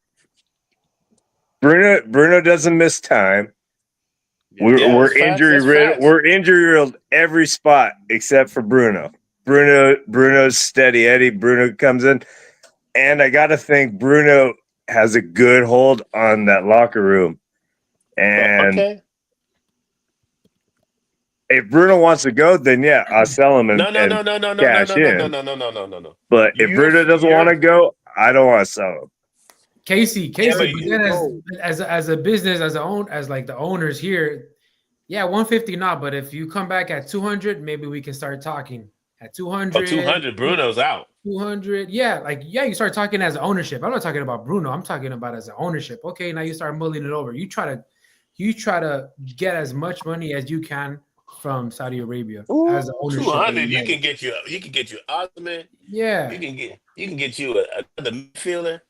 Bruno doesn't miss time. We're injury riddled. We're injury riddled every spot except for Bruno. Bruno's steady Eddie. Bruno comes in, and I gotta think Bruno has a good hold on that locker room. And if Bruno wants to go, then yeah, I'll sell him and cash in. No. But if Bruno doesn't want to go, I don't want to sell him. Casey, as a business, as like the owners here, yeah, 150 not. But if you come back at 200, maybe we can start talking. At 200, 200, Bruno's out. 200, you start talking as ownership. I'm not talking about Bruno. I'm talking about as an ownership. Okay, now you start mulling it over. You try to get as much money as you can from Saudi Arabia as an ownership. 200, you can get you Osman. Yeah, you can get you another midfielder.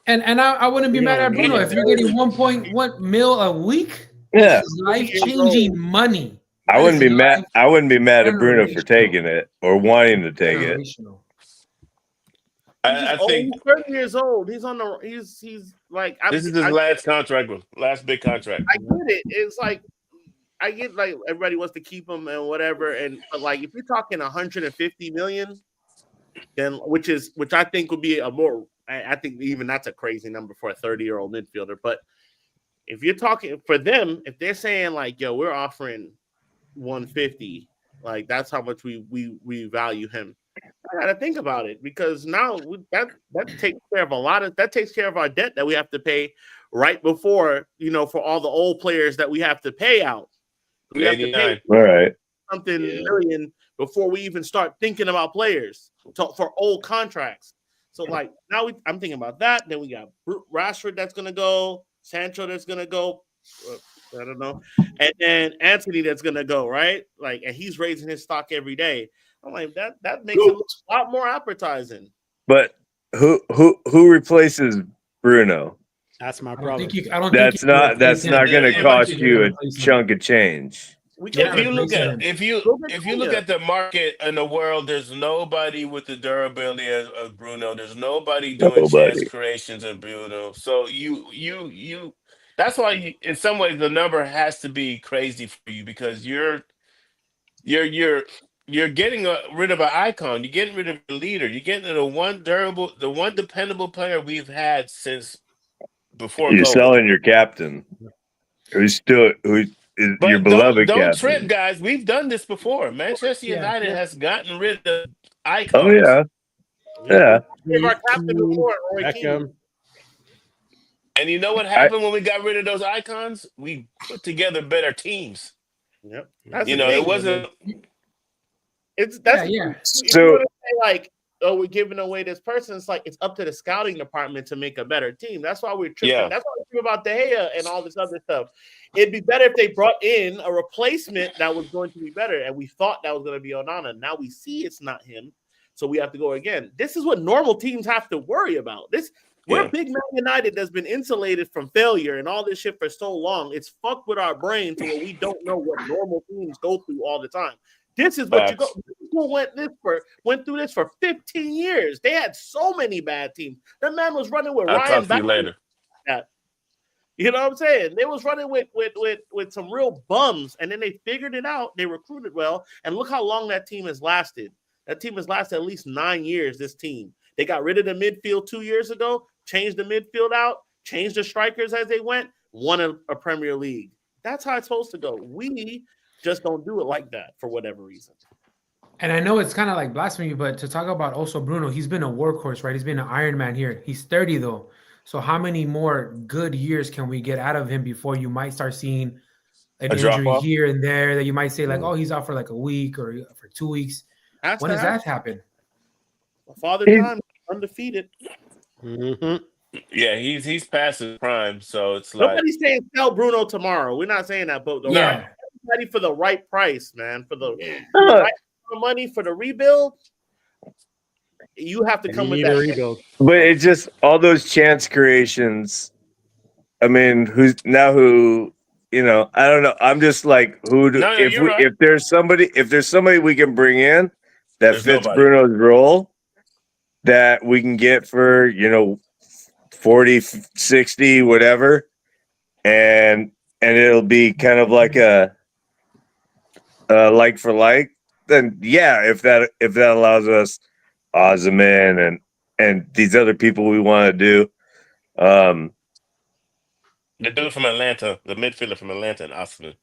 And I wouldn't be mad at Bruno if you're getting 1.1 mil a week. Yeah, life-changing money. I That wouldn't is be mad. I wouldn't be mad at Bruno for generational. taking it or wanting to take it. Generational. He's just I old. think He's 30 years old. He's on the. He's like. this is his last contract, last big contract. I get it. It's like I get like everybody wants to keep him and whatever, but like if you're talking 150 million, then which I think would be a more. I think even that's a crazy number for a 30-year-old midfielder. But if you're talking for them, if they're saying like, yo, we're offering 150, like that's how much we value him. I gotta think about it because now that takes care of that takes care of our debt that we have to pay right before, for all the old players that we have to pay out. We have to pay all right something million before we even start thinking about players for old contracts. So like now I'm thinking about that. Then we got Rashford that's gonna go, Sancho that's gonna go. I don't know, and then Anthony that's gonna go, right? Like, and he's raising his stock every day. I'm like that makes it look a lot more appetizing. But who replaces Bruno? That's my problem. That's not going to cost you a chunk of change. If you look at the market in the world, there's nobody with the durability of Bruno. There's nobody doing chance creations of Bruno. So you that's why in some ways the number has to be crazy for you because you're getting rid of an icon. You're getting rid of a leader. You're getting the one dependable player we've had since before. You're COVID. selling your captain, who's your beloved captain. Don't trip, guys. We've done this before. Manchester United has gotten rid of icons. Oh yeah. Give our captain before and you know what happened when we got rid of those icons? We put together better teams. Yep. It wasn't. So like, oh, we're giving away this person. It's like it's up to the scouting department to make a better team. That's why we're tripping. Yeah. That's why we think about De Gea and all this other stuff. It'd be better if they brought in a replacement that was going to be better, and we thought that was going to be Onana. Now we see it's not him, so we have to go again. This is what normal teams have to worry about. We're big Man United that's been insulated from failure and all this shit for so long. It's fucked with our brain to where we don't know what normal teams go through all the time. This is what went through this for 15 years. They had so many bad teams. That man was running with Ryan back later. You know what I'm saying? They was running with some real bums, and then they figured it out. They recruited well, and look how long that team has lasted. That team has lasted at least 9 years, this team. They got rid of the midfield 2 years ago, changed the midfield out, changed the strikers as they went, won a Premier League. That's how it's supposed to go. We just don't do it like that for whatever reason. And I know it's kind of like blasphemy, but to talk about also Bruno, he's been a workhorse, right? He's been an Iron Man here. He's 30 though. So how many more good years can we get out of him before you might start seeing an injury here and there that you might say like, oh, he's out for like a week or for 2 weeks? When does that happen? Father Time, undefeated. Mm-hmm. Yeah, he's past his prime, so it's like nobody's saying sell Bruno tomorrow. We're not saying that, but everybody for the right price, man. For the right money for the rebuild, you have to come with that rebuild. But it's just all those chance creations. I mean, who? I don't know. I'm just like, if there's somebody we can bring in that fits Bruno's role that we can get for 40, 60, whatever, and it'll be kind of like a like for like, then if that allows us Ozyman and these other people we want to do. The dude from Atlanta, the midfielder from Atlanta, and Ozyman.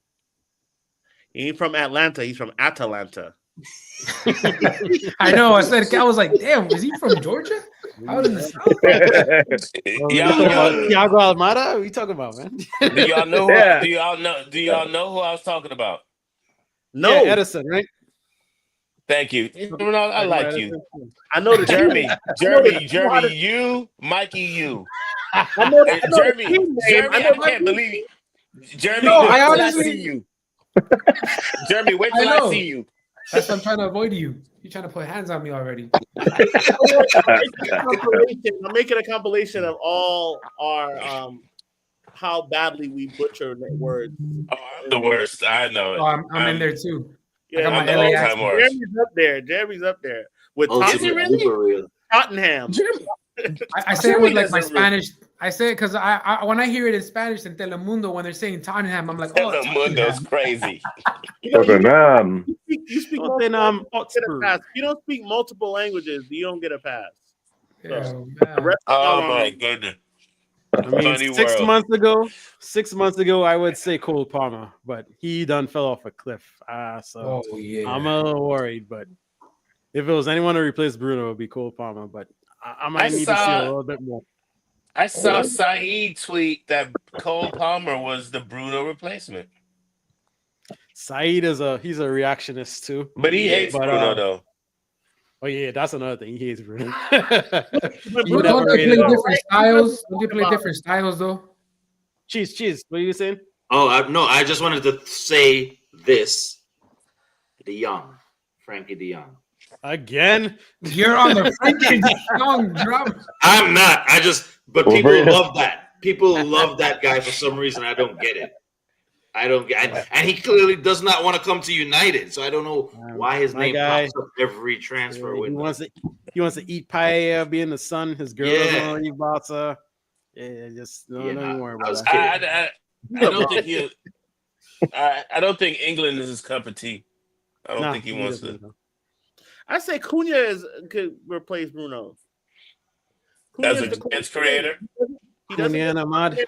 He ain't from Atlanta. He's from Atalanta. I know. I was like, damn, is he from Georgia? Out in the South? Thiago Almada? What are you talking about, man? Do y'all know? Do y'all know who I was talking about? No, Edison, right? Thank you. I like you. I know the Jeremy, you, Mikey, you. I know Jeremy, I can't believe it. Jeremy, I see you. Jeremy, wait till I see you. That's why I'm trying to avoid you. You're trying to put hands on me already. I'm making a compilation of all our how badly we butcher words. Oh, I'm the worst. I know it. Oh, I'm in there too. I got Yeah, my I'm the LA all-time accent. worst. Jeremy's up there. Jeremy's up there with Is it Ultimate really? super real. Tottenham. I say it with like my Jeremy doesn't really- Spanish. I say it because I when I hear it in Spanish in Telemundo when they're saying Tottenham, I'm like, oh, Telemundo's Tottenham. crazy. Tottenham. You speak Tottenham multiple, you get a Hotspur. pass. If you don't speak multiple languages, you don't get a pass. Yeah, The man. rest of Oh y'all my are- goodness. I mean, Funny 6 world. months ago, I would say Cole Palmer, but he done fell off a cliff. So Oh yeah. I'm a little worried. But if it was anyone to replace Bruno, it would be Cole Palmer. But I might need to see a little bit more. I saw Saeed tweet that Cole Palmer was the Bruno replacement, Saeed he's a reactionist too. but he hates But, Bruno though. Oh yeah, that's another thing. He hates Bruno. But But You don't never they hated play him. different styles? Don't they play different styles though? Cheese. What are you saying? Oh, no, I just wanted to say this. De Jong. Frankie De Jong. Again? You're on the freaking young drum. I'm not. But Well, people Brandon- love that. People love that guy for some reason. I don't get it. I don't get and he clearly does not want to come to United. So I don't know why his My name guy- pops up every transfer He window. wants to eat paella, be in the sun. His girl Yeah. doesn't want to eat Barca. Yeah, just don't even worry I about was that. kidding. I don't think he. I don't think England is his cup of tea. I don't Nah, think he he wants doesn't to. know. I say Cunha could replace Bruno. As Cunha's a the chance creator. He doesn't Cunha and Ahmad.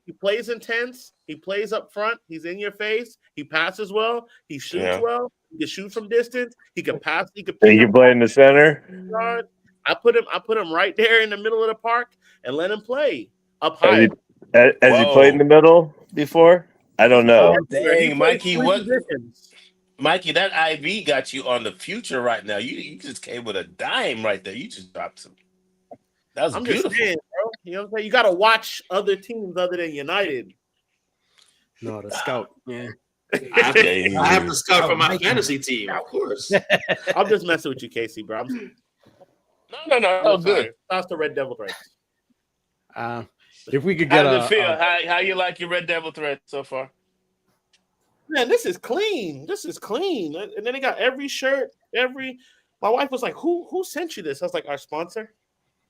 He plays intense. He plays up front. He's in your face. He passes well. He shoots Yeah. well. He can shoot from distance. He can pass. He can. And you play in the center. guard. I put him right there in the middle of the park and let him play up Has high. he played in the middle before? I don't know. Oh, dang, Mikey, Three what? positions. Mikey, that IV got you on the future right now. You just came with a dime right there. You just dropped some. That was I'm beautiful. just saying, bro. You know what I'm saying? You got to watch other teams other than United. No, the scout. Yeah. I have to scout for my fantasy team, of course. I'm just messing with you, Casey, bro. No, Oh, good. That's the Red Devil threat. If we could How get does it feel? How you like your Red Devil threat so far? Man, this is clean. This is clean. And then they got every shirt, My wife was like, "Who sent you this?" I was like, "Our sponsor."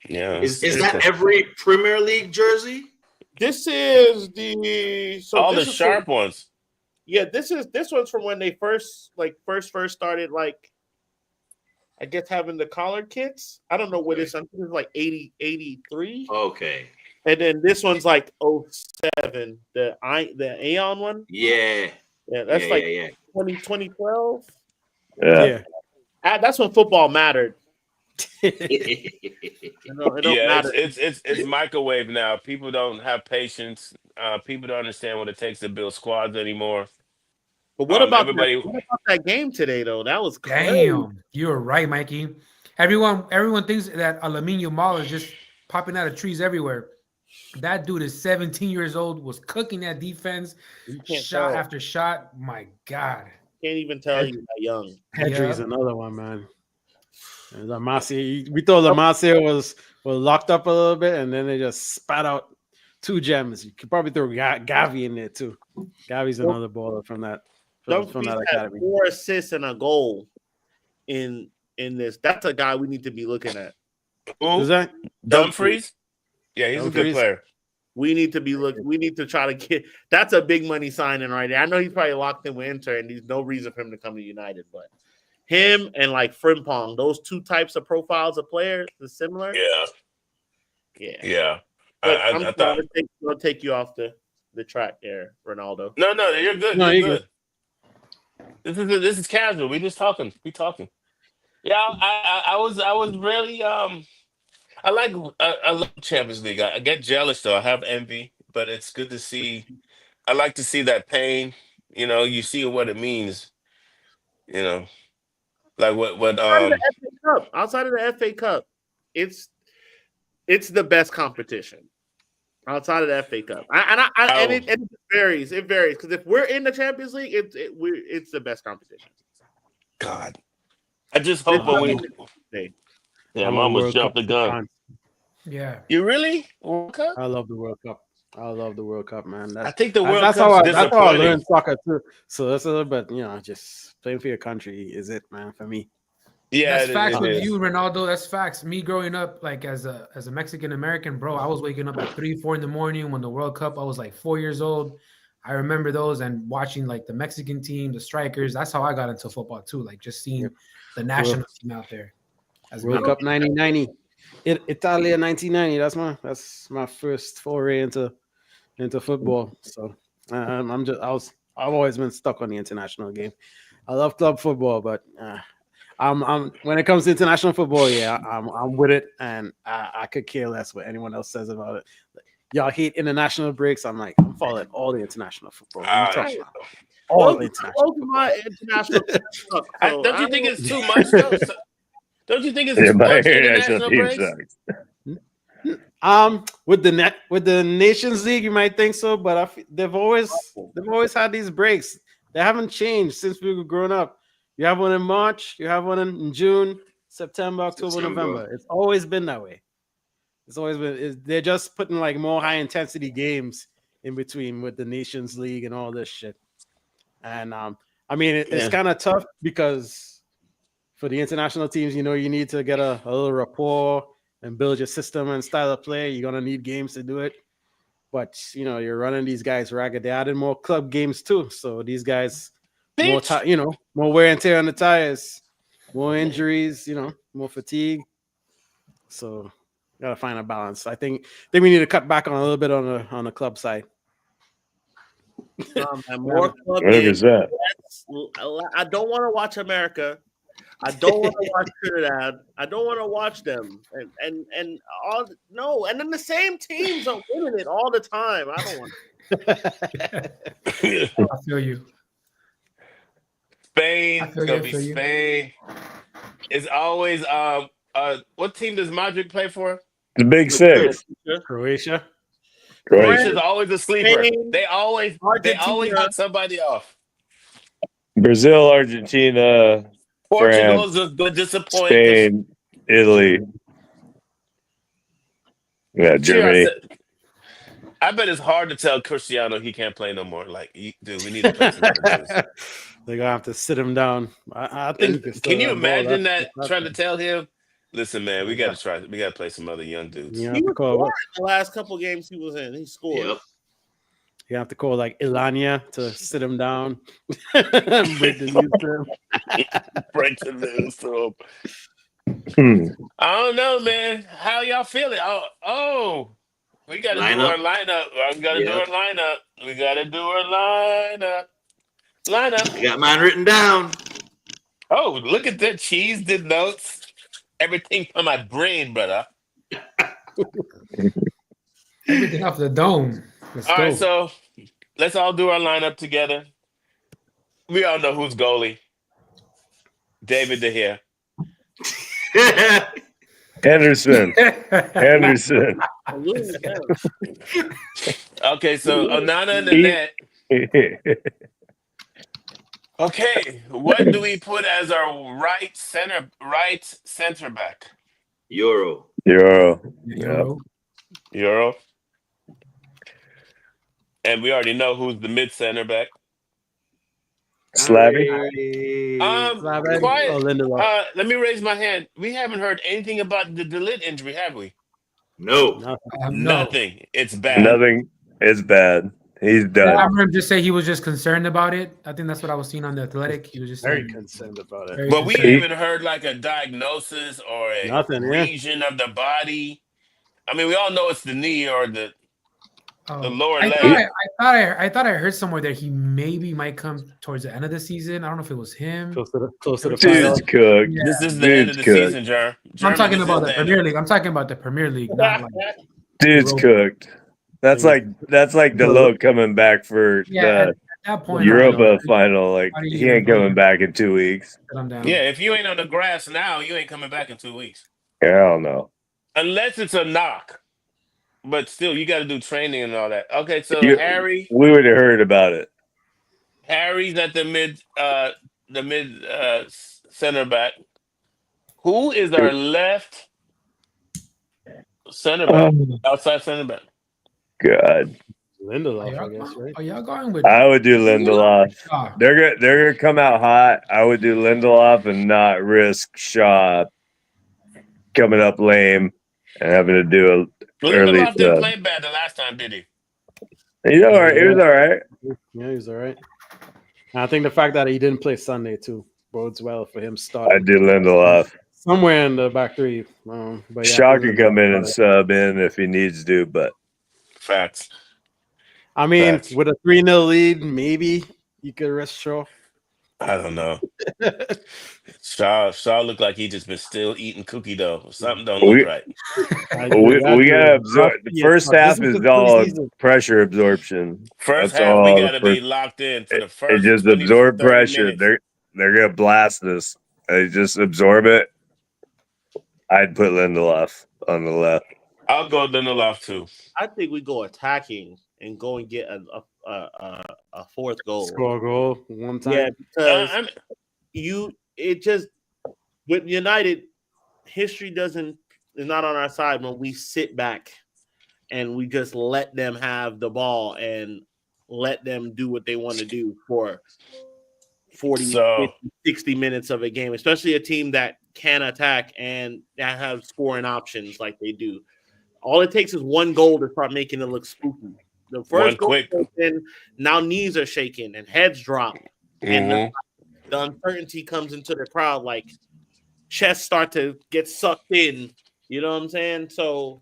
Yeah. Is that every Premier League jersey? This is the all this the is sharp ones? Yeah, this one's from when they first started, like, I guess, having the collar kits. I don't know what it's. I think it's like 80, 83. Okay. And then this one's like 07, the Aeon one. Yeah. Yeah, that's 2012. Yeah. That's when football mattered. Yeah. It don't Yeah, matter. it's microwave now. People don't have patience. People don't understand what it takes to build squads anymore. But what about everybody? what about that game today, though? That was crazy. Damn, you're right, Mikey. Everyone thinks that Lamine Yamal is just popping out of trees everywhere. That dude is 17 years old, was cooking that defense, shot after shot. My God. Can't even tell you that young. Pedri's another one, man. And La Masia, we thought La Masia was locked up a little bit, and then they just spat out 2 gems. You could probably throw Gavi in there too. Gavi's another baller from that academy. 4 assists and a goal in this. That's a guy we need to be looking at. Who's that? Dumfries? Yeah, he's a good player. We need to be We need to try to get. That's a big money signing right there. I know he's probably locked in with Inter, and there's no reason for him to come to United. But him and like Frimpong, those 2 types of profiles of players is similar. Yeah. But I thought I'll take you off the track there, Ronaldo. No, you're good. No, you're you're good. This is casual. We just talking. We talking. Yeah, I was really I love Champions League. I get jealous though. I have envy, but it's good to see. I like to see that pain. You know, you see what it means. You know, like what outside of the FA Cup, it's the best competition. Outside of the FA Cup, and it varies. It varies because if we're in the Champions League, it's the best competition. God, I just hope when we. Yeah, I'm almost jumped the gun. Yeah. You really? World Cup? I love the World Cup. I love the World Cup, man. I think the World That's Cup's that's how I disappointing. learned soccer too. So that's a little bit, just playing for your country is it, man, for me. Yeah, That's facts it with is. you, Ronaldo. That's facts. Me growing up, like as a Mexican American, bro, I was waking up at 3, 4 in the morning when the World Cup. I was like 4 years old. I remember those and watching like the Mexican team, the strikers. That's how I got into football too. Like just seeing the national team out there. As World big. Cup 1990, Italia 1990. That's my first foray into football. So I've always been stuck on the international game. I love club football, but I'm when it comes to international football, I'm with it, and I could care less what anyone else says about it. Y'all hate international breaks. I'm following all the international football. What are you talking about? All international. Those are my international. So Don't you think it's too much though? Don't you think it's Yeah, too my much international international team breaks? sucks. With the Nations League, you might think so, but they've always had these breaks. They haven't changed since we were growing up. You have one in March, you have one in June, September, October, November. It's always been that way. It's always been. They're just putting like more high intensity games in between with the Nations League and all this shit. And it's kind of tough because for the international teams, you need to get a little rapport and build your system and style of play. You're gonna need games to do it. But you're running these guys ragged. They added more club games too, so these guys more wear and tear on the tires, more injuries, more fatigue. So gotta find a balance. I think we need to cut back on a little bit on the club side. More club What games. is that? I don't want to watch America. I don't want to watch Trinidad. I don't want to watch them. And all no. And then the same teams are winning it all the time. I don't want. I feel you. Spain, I it's feel gonna you, be I feel you. Spain. It's always what team does Modric play for? The Big Six. Croatia. Croatia's always a sleeper. Spain, They always Argentina. got somebody off. Brazil, Argentina, Portugal's France, a disappoint. Spain, Italy. Yeah, Germany. I bet it's hard to tell Cristiano he can't play no more. Like, dude, we need to play some other dudes. They're gonna have to sit him down. I think you can you imagine that trying to tell him, listen, man, we gotta try. We gotta play some other young dudes. You He have to was call scoring the last couple games he was in. He scored. Yep. you have to call like Ilania to sit him down. Break the news to him. Break the news to him. Hmm. I don't know, man. How y'all feeling? Oh, we got to do our lineup. We got to do our lineup. We got to do our lineup. I got mine written down. Oh, look at that. Cheese did notes. Everything from my brain, brother. Everything off the dome. All right, so let's all do our lineup together. We all know who's goalie. David De Gea. Henderson. Okay, so Onana in the net. Okay, what do we put as our right center back? Euro. Yep. Euro. And we already know who's the mid center back. Slavy. Quiet. Let me raise my hand. We haven't heard anything about the Delit injury, have we? No. Nothing. It's bad. Nothing. It's bad. He's done. I remember him just say he was just concerned about it. I think that's what I was seeing on the Athletic. He was just very concerned about it. But we haven't heard like a diagnosis or a region of the body. I mean, we all know it's the knee or the lower leg. I thought I heard somewhere that he maybe might come towards the end of the season. I don't know if it was him. Close to the Dude's cooked. Yeah. This is the end of the season, Jerm. I'm talking about the Premier League. I'm talking about the Premier League. Not like Dude's cooked. That's like Dalot coming back for at that point, Europa final. Like he ain't coming back in 2 weeks. Yeah, if you ain't on the grass now, you ain't coming back in 2 weeks. Hell no. Unless it's a knock. But still, you got to do training and all that. Okay, so Harry. We would have heard about it. Harry's at the mid center back. Who is our left center back? Outside center back. God. Lindelof, I guess, right? Are y'all going with? I would do Lindelof. Shaw? They're gonna come out hot. I would do Lindelof and not risk Shaw coming up lame and having to do a early Lindelof didn't sub. play bad the last time, did he? He's all right. He was all right. Yeah, he's all right. And I think the fact that he didn't play Sunday too bodes well for him I starting do Lindelof. somewhere in the back three. But yeah, I Shaw think can Lindelof come in and started. sub in if he needs to, but Facts. I mean, Facts. with a 3-0 lead, maybe you could rest Shaw. I don't know. Shaw looked like he just been still eating cookie dough. Something don't look we right. we gotta absorb. The first half is all pressure absorption. First That's half, we all. got to be locked in for the It first just 20 to absorb 30 pressure. minutes. They're gonna blast us. They just absorb it. I'd put Lindelof on the left. I'll go Lindelof too. I think we go attacking and go and get a fourth goal. Score a goal one time. Yeah, because it just with United, history is not on our side when we sit back and we just let them have the ball and let them do what they want to do for 40, 50, 60 minutes of a game, especially a team that can attack and that have scoring options like they do. All it takes is one goal to start making it look spooky. The first goal, and now knees are shaking and heads drop, and the uncertainty comes into the crowd. Like chests start to get sucked in. You know what I'm saying? So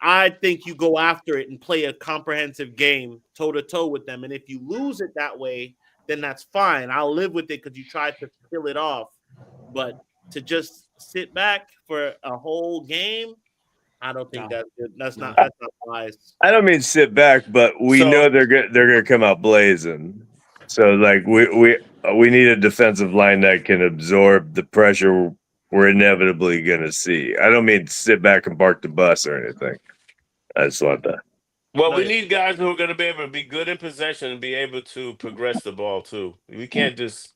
I think you go after it and play a comprehensive game toe to toe with them. And if you lose it that way, then that's fine. I'll live with it because you tried to kill it off. But to just sit back for a whole game, I don't think that's good. That's not wise. I don't mean sit back, but we know they're gonna come out blazing. So like we need a defensive line that can absorb the pressure we're inevitably gonna see. I don't mean sit back and bark the bus or anything. I just want that. Well, we need guys who are going to be able to be good in possession and be able to progress the ball too. We can't just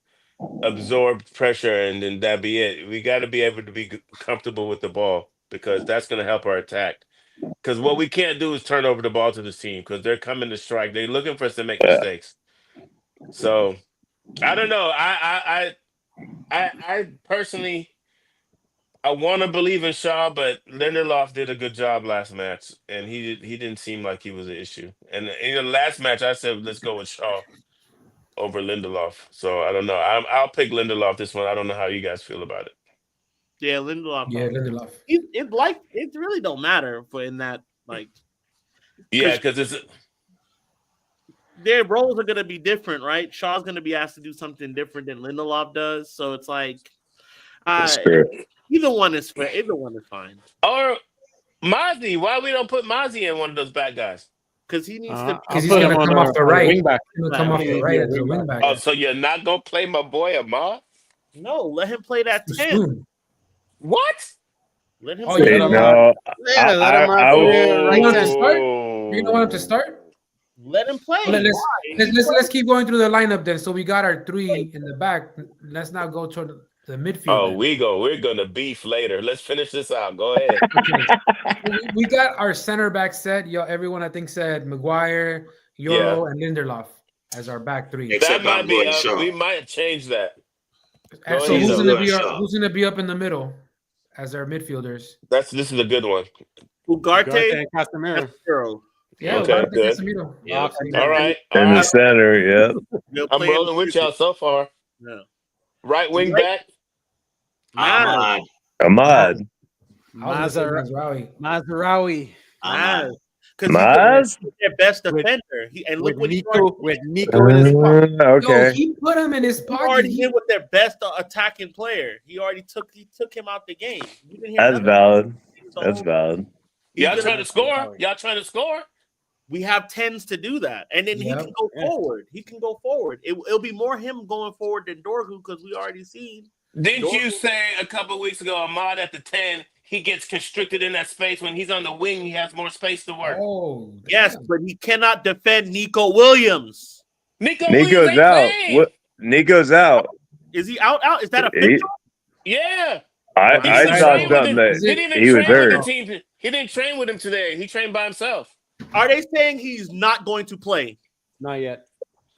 absorb pressure and then that be it. We got to be able to be comfortable with the ball because that's going to help our attack. Because what we can't do is turn over the ball to this team because they're coming to strike. They're looking for us to make mistakes. So I don't know. I personally, I want to believe in Shaw, but Lindelof did a good job last match, and he didn't seem like he was an issue. And in the last match, I said let's go with Shaw over Lindelof. So I don't know. I'll pick Lindelof this one. I don't know how you guys feel about it. Yeah, Lindelof. Yeah, Lindelof. It really don't matter for in that like. Yeah, because it's their roles are going to be different, right? Shaw's going to be asked to do something different than Lindelof does, so it's like. Either one is fair. Either one is fine. Or Mozzie. Why we don't put Mozzie in one of those bad guys? Because he needs to. Because he's going to come off the right. He's going to come off the right as a wingback. Oh, so you're not going to play my boy Ahmad? No, let him play that 10. What? Let him. Oh, you know. no. Let him out right to start. You don't want him to start. Let him play. Let's keep going through the lineup then. So we got our three in the back. Let's now go toward the midfield. Oh, we're gonna beef later. Let's finish this out. Go ahead. We got our center back set. Everyone I think said Maguire, Euro, and Lindelof as our back three. That might be. We might change that. So who's gonna be up in the middle as our midfielders? This is a good one. Ugarte and Casemiro. Yeah, okay, good. Yeah. All right. In the center, yeah. I'm rolling with y'all so far. Yeah. Right wing back. Ahmad. Mazraoui. Because he's their best defender. Look what with Nico in his pocket. Okay. Yo, he put him in his pocket. He already did with their best attacking player. He took him out the game. That's valid. That's valid. Y'all trying to score? We have 10s to do that. And then he can go forward. It'll be more him going forward than Dorgu because we already seen. Didn't you say a couple of weeks ago, Ahmad at the 10, he gets constricted in that space. When he's on the wing, he has more space to work. Oh, yes, but he cannot defend Nico Williams. Nico's out. Nico's out. Is he out? Is that official? Yeah. I saw something that he was hurt. He didn't train with him today. He trained by himself. Are they saying he's not going to play? Not yet.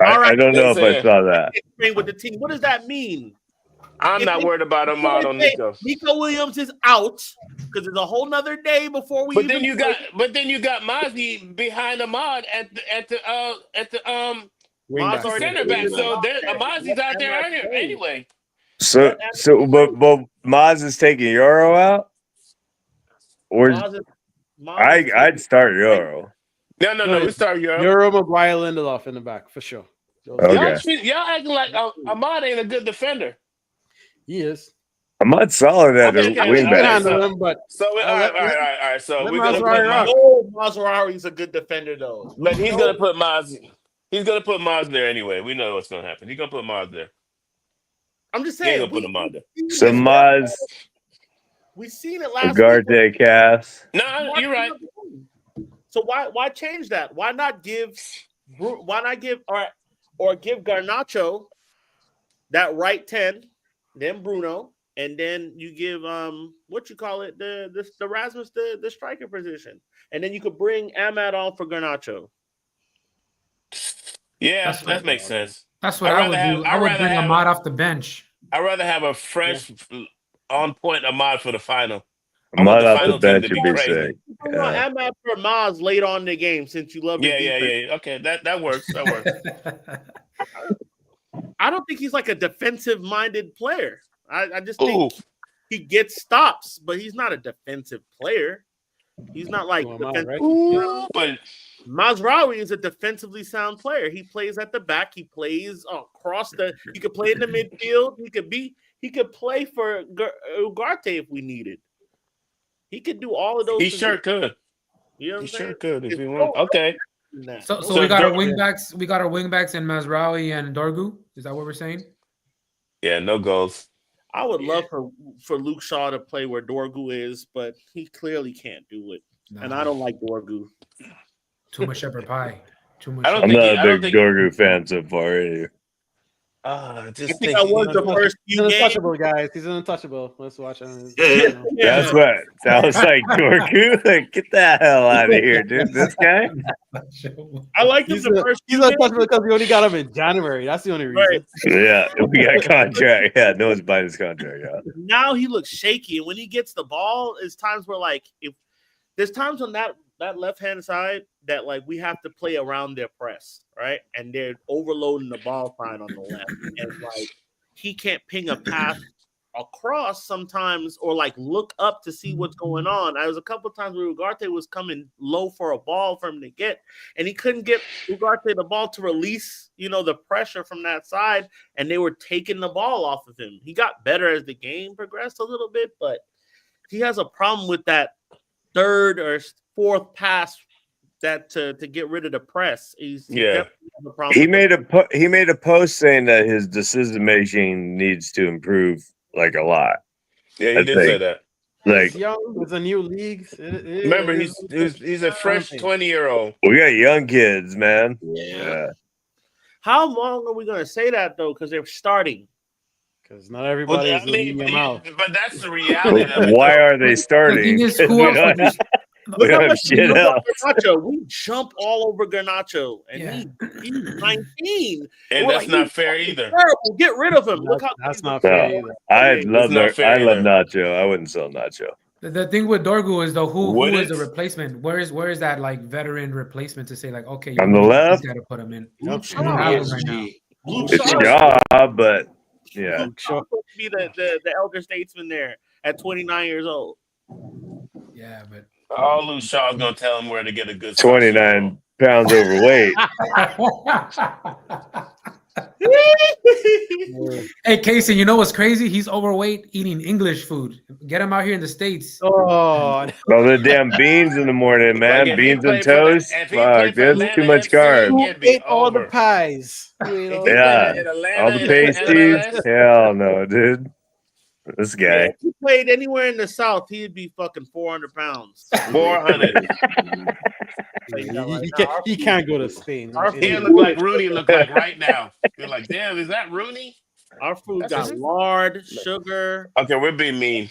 All right. I don't know if I saw that. Train with the team. What does that mean? I'm not worried about Ahmad on Nico. Nico Williams is out because it's a whole nother day before we. But then you got Mozzie behind Ahmad at the center back. So Mozzie's out there anyway. So but Maz is taking Euro out, or I'd start Euro. No. We start Euro. Euro, Maguire, Lindelof in the back for sure. Okay. Y'all acting like Ahmad ain't a good defender. He is. I'm not solid at a wingback. All right. So we're gonna put Mazraoui's a good defender though. But he's gonna put Maz. He's gonna put Maz there anyway. We know what's gonna happen. He's gonna put Maz there. I'm just saying. He's gonna put him on there. So Maz. We've seen it last Ugarte, Cass. No, you're right. So why change that? Why not give Garnacho that right 10, then Bruno, and then you give the Rasmus the striker position, and then you could bring Ahmad on for Garnacho. Yeah, that makes sense. That's what I would do. I would bring Ahmad off the bench. I'd rather have a fresh, on point Ahmad for the final. Ahmad off the bench would be sick. Yeah. Ahmad for Maz late on in the game since you love. Yeah. Okay, that works. That works. I don't think he's like a defensive-minded player. I just think he gets stops, but he's not a defensive player. He's not like but Mazraoui is a defensively sound player. He plays at the back. He plays across he could play in the midfield. He could play for Ugarte if we needed. He could do all of those. He sure could. You know he sure could if he wanted. Okay. So we got our wingbacks. We got our wingbacks in Mazraoui and Dorgu. Is that what we're saying? Yeah, no goals. I would love for Luke Shaw to play where Dorgu is, but he clearly can't do it. No. And I don't like Dorgu. Too much shepherd pie. Too much. I'm not a big Dorgu fan so far either. I think I was the first few games. He's untouchable, guys. He's untouchable. Let's watch him. That's what sounds like Dorgu. Like, get the hell out of here, dude. This guy. I like him the first. He's untouchable because we only got him in January. That's the only reason. Right. Yeah, we got a contract. Yeah, no one's buying his contract. Yeah. Now he looks shaky, and when he gets the ball, it's times where there's times on that left-hand side that we have to play around their press, right? And they're overloading the ball fine on the left. And he can't ping a pass across sometimes or look up to see what's going on. There was a couple of times where Ugarte was coming low for a ball for him to get, and he couldn't get Ugarte the ball to release, the pressure from that side, and they were taking the ball off of him. He got better as the game progressed a little bit, but he has a problem with that third or fourth pass that to get rid of the press. He made a post saying that his decision making needs to improve a lot. Yeah, he did say that. He's young. It's a new league. Remember, he's a fresh 20-year-old. We got young kids, man. Yeah. How long are we gonna say that though? Because they're starting. Because not everybody is but that's the reality of it. Why are they starting? We jump all over Garnacho, and he's 19. And that's not fair either. Terrible. Get rid of him. That's not fair either. I love Nacho. I wouldn't sell Nacho. The thing with Dorgu is though, who is the replacement? Where is that veteran replacement to say okay, on the left, got to put him in. It's a job, but yeah, be the elder statesman there at 29 years old. Yeah, but. All Luke Shaw's gonna tell him where to get a good 29 pounds overweight. Hey, Casey, you know what's crazy? He's overweight eating English food. Get him out here in the States. Oh, the damn beans in the morning, man. Beans and toast. Fuck, that's too much carbs. Who ate all the pies? Yeah, all the pasties. Hell no, dude. This guy. If he played anywhere in the South, he'd be fucking 400 pounds. 400. He can't go to Spain. He look like Rooney look like right now. You're like, damn, is that Rooney? Our food got lard, sugar. Okay, we're being mean.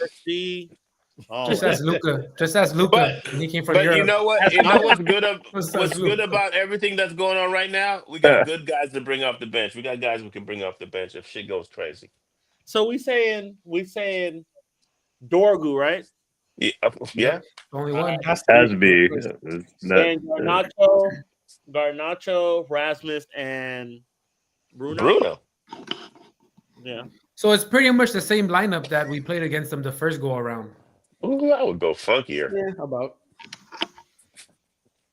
Oh, Just as Luca. Just as Luca. But And he came from but Europe. you know what? That's You know not- Just as what's good Luka. about everything that's going on right now? We got good guys to bring off the bench. We got guys we can bring off the bench if shit goes crazy. so we saying Dorgu, right? Yeah, Yep. Only one. Has Has to be. Then Garnacho, Rasmus, and Bruno. Bruno. Yeah. So it's pretty much the same lineup that we played against them the first go around. Ooh, I would go funkier. Yeah, about.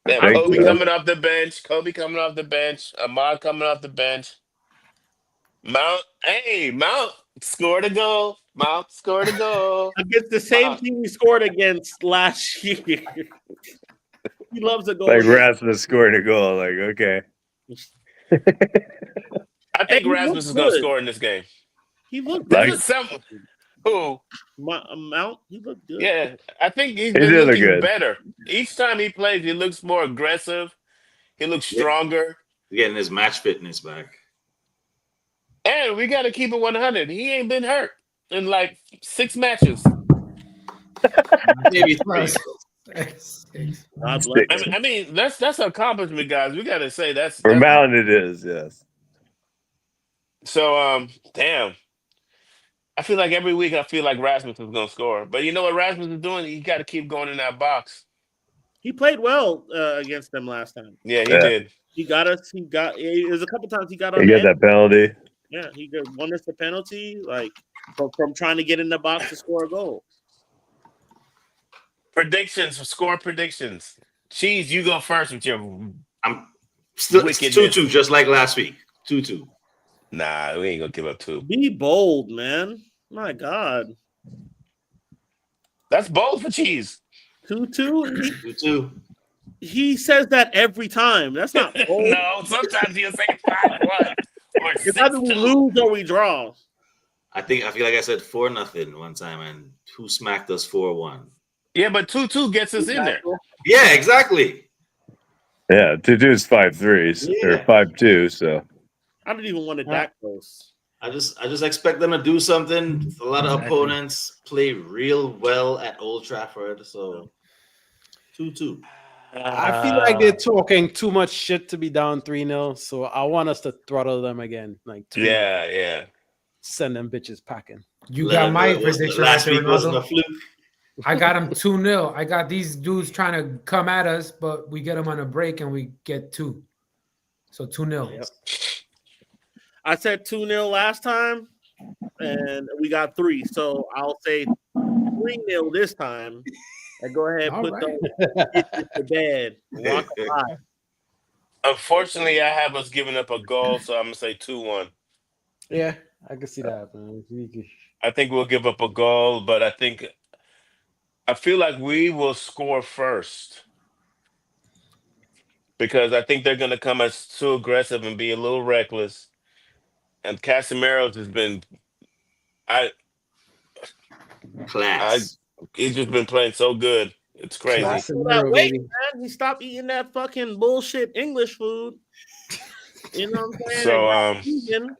Yeah, Think Kobe so. coming off the bench. Kobe coming off the bench. Ahmad coming off the bench. Mount scored a goal. Mount scored a goal. Against the same Wow. team we scored against last year. He loves a goal. Like Rasmus scored a goal. Like, okay. I think he Rasmus looks is going to good. score in this game. He looked There's good. some who, Mount, he looked good. yeah, I think he's He been did look looking good. better. Each time he plays, he looks more aggressive. He looks stronger. Getting his match fitness back. And we got to keep it 100. He ain't been hurt in like 6 matches. Maybe 3. God bless. I mean that's an accomplishment, guys. We got to say that's For Mountain, it is, yes. so. Damn. I feel like every week I feel like Rasmus is going to score, but you know what Rasmus is doing? He got to keep going in that box. He played well against them last time. Yeah, he Yeah. did. He got us. There's a couple times he got on He the got end. that penalty. Yeah, he won us the penalty, like from trying to get in the box to score a goal. Predictions, score predictions. Cheese, you go first with your. I'm still Wickedness. 2-2, just like last week. 2-2. Nah, we ain't gonna give up 2. Be bold, man. My God. That's bold for Cheese. 2-2. 2-2. He says that every time. That's not bold. No, sometimes he'll say 5-1 or It's either we 6-2. lose or we draw. I feel like I said 4-0 one time, and who smacked us 4-1? Yeah, but 2-2 gets us in there. Yeah, exactly. Yeah, 2-2 is 5-3 or Yeah. 5-2. So I don't even want it that close. I just expect them to do something. A lot of opponents play real well at Old Trafford, so 2-2. I feel like they're talking too much shit to be down 3-0, so I want us to throttle them again. Like 2-0. Yeah. Send them bitches packing. You got my prediction. Last right week there, wasn't a Ronaldo. fluke. I got him 2-0. I got these dudes trying to come at us, but we get them on a break and we get 2. So 2-0. Yep. I said 2-0 last time, and we got 3. So I'll say 3-0 this time. And go ahead and All put right. those bitches to bed. Walk alive. Unfortunately, I have us giving up a goal, so I'm gonna say 2-1. Yeah, I can see that happening. I think we'll give up a goal, but I feel like we will score first because I think they're going to come as too aggressive and be a little reckless. And Casemiro's has been, Class. he's just been playing so good. It's crazy. Pull that weight, man. He stopped eating that fucking bullshit English food. You know what I'm saying? So,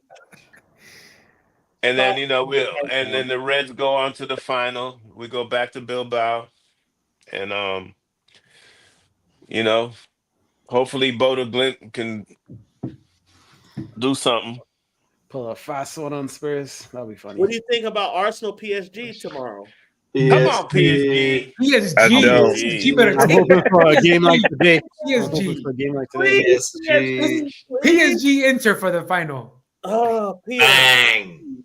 and then and then the Reds go on to the final. We go back to Bilbao, and hopefully Bodo Glint can do something. Pull a fast one on Spurs. That'll be funny. What do you think about Arsenal PSG tomorrow? Come on, PSG. I know. PSG better I'm take hoping for a game like today. I'm hoping PSG. for a game like today. PSG. PSG Inter for the final. Oh, PSG. Bang.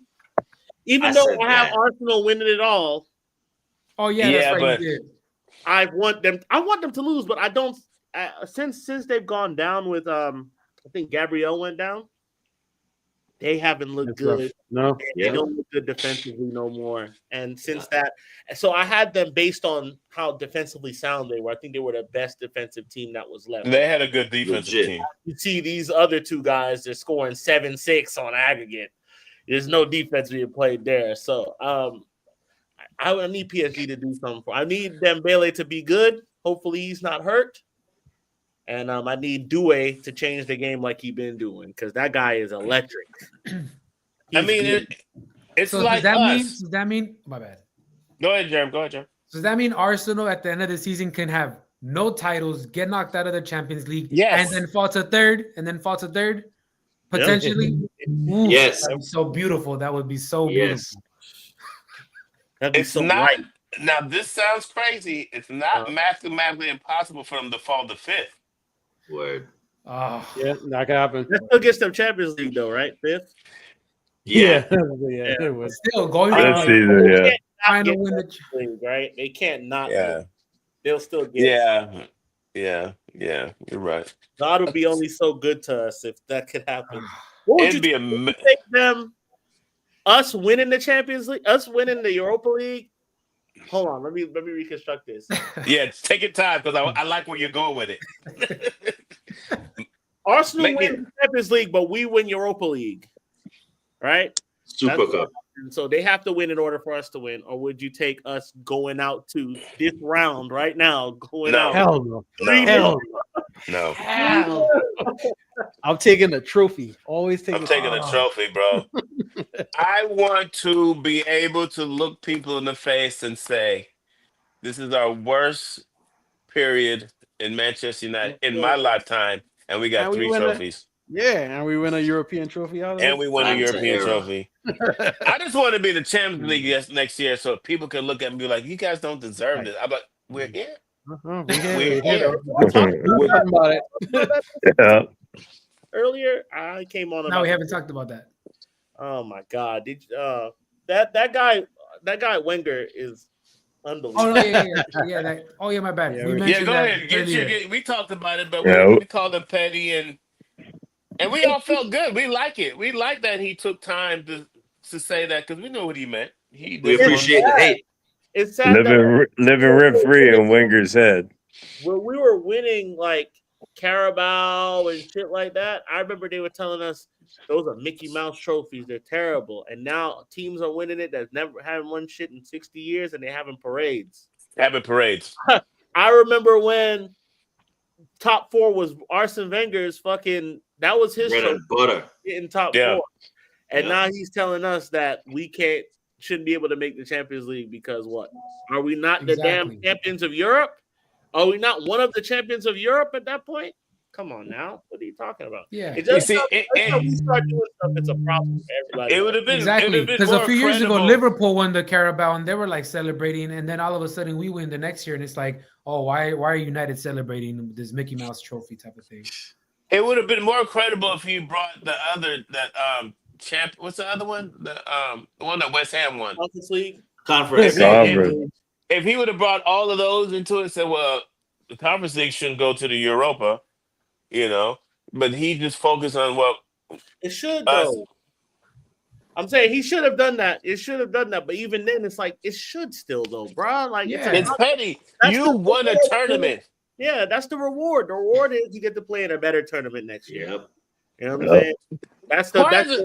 Even I though said I have that. Arsenal winning it all, Oh yeah, Yeah, that's right. but- You did. I want them to lose, but I don't. Since they've gone down with I think Gabriel went down. They haven't looked That's rough. good. No, They don't look good defensively no more. And since that, so I had them based on how defensively sound they were. I think they were the best defensive team that was left. They had a good defensive Legit. team. You see these other two guys, they're scoring 7-6 on aggregate. There's no defense being played there. So I need PSG to do something. I need Dembele to be good. Hopefully he's not hurt. And I need Due to change the game like he's been doing because that guy is electric. I mean, it's So like does us. that mean? My bad. Go ahead, Jerem. Go ahead, Jerem. Does that mean Arsenal at the end of the season can have no titles, get knocked out of the Champions League, Yes. and then fall to third, potentially? Ooh, Yes. that'd be so beautiful. That would be so Yes. beautiful. That'd be It's so not. right. Now this sounds crazy. It's not mathematically impossible for them to fall to fifth. Word. Oh, Yeah, that could happen. That still gets them Champions League though, right? Fifth. Yeah. Yeah, it was. still going This to season, They yeah. can't not trying to get win the. Champions League, right? They can't not. Yeah. Get. They'll still get. It. Yeah. You're right. God would be only so good to us if that could happen. What would It'd be you take them? Us winning the Champions League, us winning the Europa League. Hold on, let me reconstruct this. Yeah, take your time because I like where you're going with it. Arsenal win the Champions League, but we win Europa League, right? Super Cup. So they have to win in order for us to win. Or would you take us going out to this round right now? Going out. Hell no. No. Hell. I'm taking the trophy. Always taking. I'm taking the trophy, bro. I want to be able to look people in the face and say, "This is our worst period in Manchester United in my lifetime, and we got And we 3 win trophies, and we win a European trophy out of it. and we won a Back to European era. trophy." I just want to be the Champions League next year, so people can look at me and be like, "You guys don't deserve this." I'm like, "We're here. We're here." We're talking about it. Yeah. Earlier, I came on. Now we haven't talked about that. Oh my God! Did that guy Wenger is unbelievable. Oh no, yeah. My bad. Yeah, we yeah, mentioned Go that ahead. earlier. We talked about it, but Yeah. we called him petty, and we all felt good. We like it. We like that he took time to say that because we know what he meant. We just appreciate the hate. It's sad that Living rent free in Wenger's head. when we were winning like Carabao and shit like that, I remember they were telling us those are Mickey Mouse trophies. They're terrible. And now teams are winning it that never haven't won shit in 60 years and they're having parades. having parades. I remember when top 4 was Arsene Wenger's fucking, that was his Bread and butter. in top Yeah. 4. And Yeah. now he's telling us that we shouldn't be able to make the Champions League because what? Are we not the damn Exactly. champions of Europe? Are we not one of the champions of Europe at that point? Come on now. What are you talking about? Yeah. It You just see, we start doing stuff, it's a problem for everybody. it would have been Exactly, because a few years ago, credible. Liverpool won the Carabao and they were like celebrating, and then all of a sudden we win the next year, and it's like, oh, why are United celebrating this Mickey Mouse trophy type of thing? It would have been more credible if you brought the other champ. What's the other one? The one that West Ham won. Conference League. Conference. Conference. If he would have brought all of those into it, and said, "Well, the Conference League shouldn't go to the Europa," but he just focused on It should us. though. I'm saying he should have done that. It should have done that. But even then, it's like it should still though, bro. Like Yeah. It's petty. That's You the won a reward. tournament. Yeah, that's the reward. The reward is you get to play in a better tournament next year. Yep. You know what I'm saying? Why is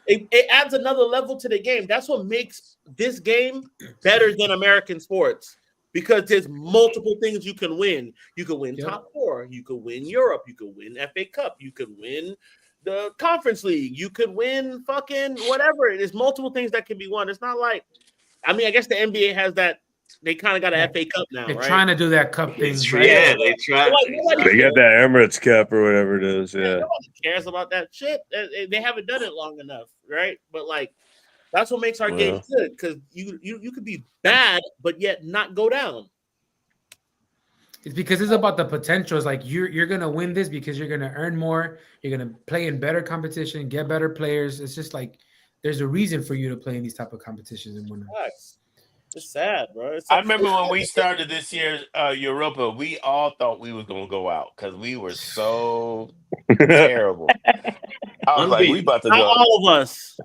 It adds another level to the game. That's what makes this game better than American sports because there's multiple things you can win. You can win Yep. top 4. You can win Europe. You can win FA Cup. You can win the Conference League. You could win fucking whatever. There's multiple things that can be won. It's not like, I mean, I guess the NBA has that. They kind of got an FA Cup now, They're right? trying to do that cup thing. Right? Yeah, they tried. Like, They got that Emirates Cup or whatever it is. Yeah. Nobody cares about that shit. They haven't done it long enough, right? But like, that's what makes our game good because you could be bad but yet not go down. It's because it's about the potential. It's like you're gonna win this because you're gonna earn more. You're gonna play in better competition, get better players. It's just like there's a reason for you to play in these type of competitions and win. Facts. It's sad, bro. I remember when we started this year's Europa, we all thought we was gonna go out because we were so terrible. I was like, we about to Not go. all of us.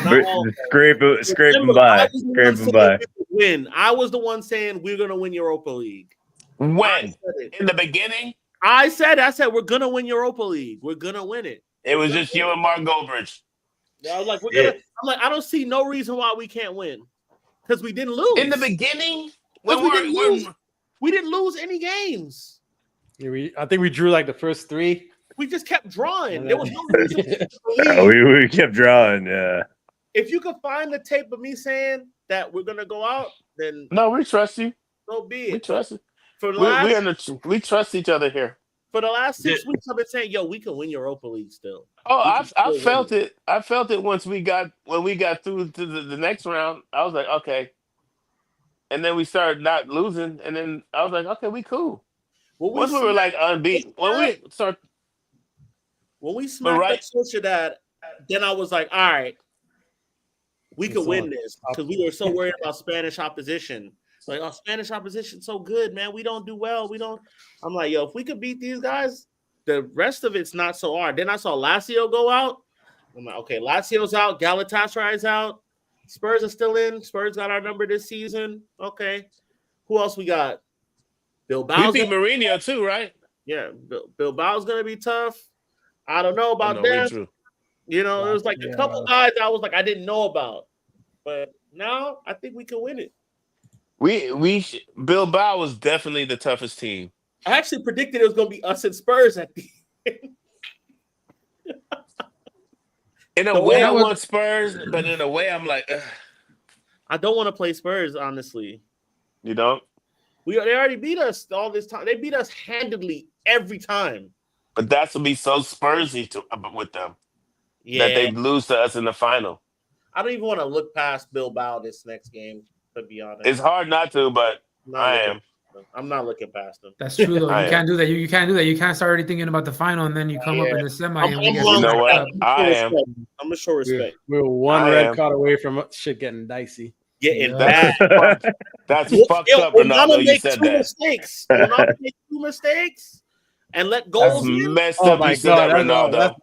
Not all of us. Scraping Remember, by. I was the one Scraping saying by. we would win. I was the one saying we're gonna win Europa League. I When said it. in the beginning, I said we're gonna win Europa League. We're gonna win it. it was just you and Mark Goldbridge. I was like, we're gonna. I'm like, I don't see no reason why we can't win because we didn't lose In the beginning, Because we didn't lose. when We didn't lose any games. Yeah, I think we drew like the first 3. We just kept drawing. There was no reason to Yeah, believe. we kept drawing. Yeah. If you could find the tape of me saying that we're gonna go out, then No, we trust you. so be We it. But trust you. for the We trust each other here. last Did- 6 weeks, I've been saying, "Yo, we can win Europa League still." Oh, We can I still felt win it. I felt it when we got through to the next round. I was like, okay. And then we started not losing, and then I was like, okay, we cool. When we Once we were like unbeaten, when we but smacked up right, Sociedad, then I was like, "All right, we It's could win on. this," because we were so worried about Spanish opposition. Like, oh, Spanish opposition so good, man. We don't do well. We don't. I'm like, yo, if we could beat these guys, the rest of it's not so hard. Then I saw Lazio go out. I'm like, okay, Lazio's out, Galatasaray's out, Spurs are still in. Spurs got our number this season. Okay, who else we got? we Bilbao's beat gonna, Mourinho too, right? yeah, Bilbao's gonna be tough. I don't know Oh about no, we them. drew. You know, there was like a couple guys I was like, I didn't know about, but now I think we can win it. Bilbao was definitely the toughest team. I actually predicted it was going to be us and Spurs at the end. In a The way, way I I want Spurs, but in a way, I'm like, ugh, I don't want to play Spurs, honestly. you know. They already beat us all this time. They beat us handedly every time. But that's what be so Spursy with them that Yeah, they lose to us in the final. I don't even want to look past Bilbao this next game, to be honest. It's hard not to, but I'm not looking past them. That's true though. I You am. can't do that. You can't do that. You can't start already thinking about the final and then you come up in the semi and we get You know smacked what? up. I am. I'm gonna show respect. We're one I red am. card away from shit getting dicey. Getting Yeah. bad. That's Yo, fucked up, Onana Ronaldo. You make said two that. mistakes. Onana make 2 mistakes and let That's goals in. messed Oh up. my You said that, god, Ronaldo.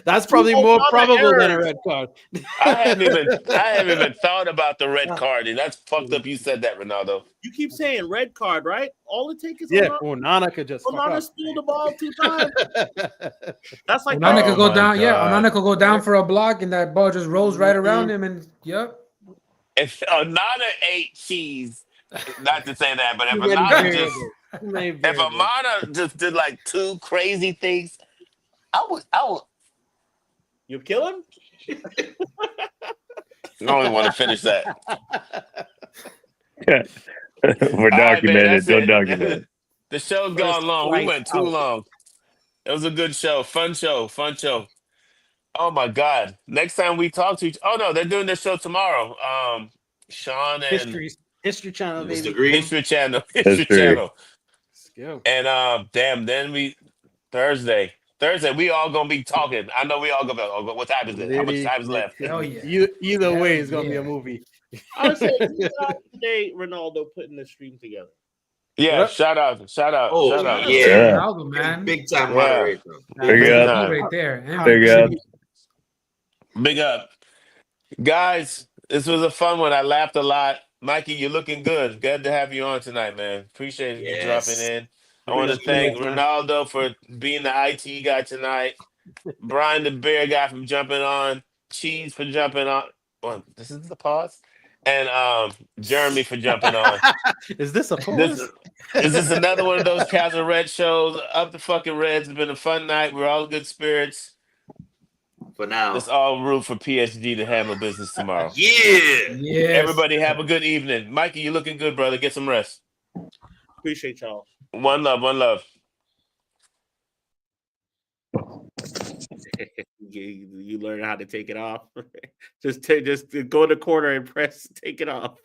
that's probably Two more Onana probable than a errors. red card. I haven't even thought about the red card, and that's fucked up. You said that, Ronaldo. You keep saying red card, right? All it takes is Yeah, Onana. Onana could just fuck Onana up. stole the ball 2 times. That's like Onana could Oh go my down. Yeah, God. Onana could go down for a block and that ball just rolls right around him and yep. If Onana ate cheese, not to say that, but if Too many Onana variables. Too many if variables. Amana just did like 2 crazy things, I would you kill him. I only want to finish that. We're All right, man, documented. that's Don't it. document it. The show's First gone long. We flight went too out. long. It was a good show. Fun show. Fun show. Oh my God. Next time we talk to each no, they're doing their show tomorrow. Sean and History Channel, Mr. baby. Green. History Channel. That's History true. Channel. Let's go. And then we Thursday, we all gonna be talking. I know we all gonna be, oh, what time is it? How much time is left? Hell yeah. Either way, it's gonna be Yeah. a movie. I would say today, Ronaldo putting the stream together. Yeah, Yep. shout out. Oh, Shout out. yeah. Ronaldo, man. Big time Yeah. moderator. Big Big up. time. Right there. Big up. Big up. Guys, this was a fun one. I laughed a lot. Mikey, you're looking good. Good to have you on tonight, man. Appreciate you Yes. dropping in. I want to thank Ronaldo for being the IT guy tonight. Brian, the bear guy, for jumping on. Cheese for jumping on. Oh, this is the pause. And Jeremy for jumping on. Is this a This pause? is this another one of those Castle Red shows. Up the fucking Reds. It's been a fun night. We're all good spirits. For now. Let's all root for PSG to handle business tomorrow. Yeah. Yes. Everybody have a good evening. Mikey, you looking good, brother. Get some rest. Appreciate y'all. One love, one love. You learn how to take it off. just go in the corner and press take it off.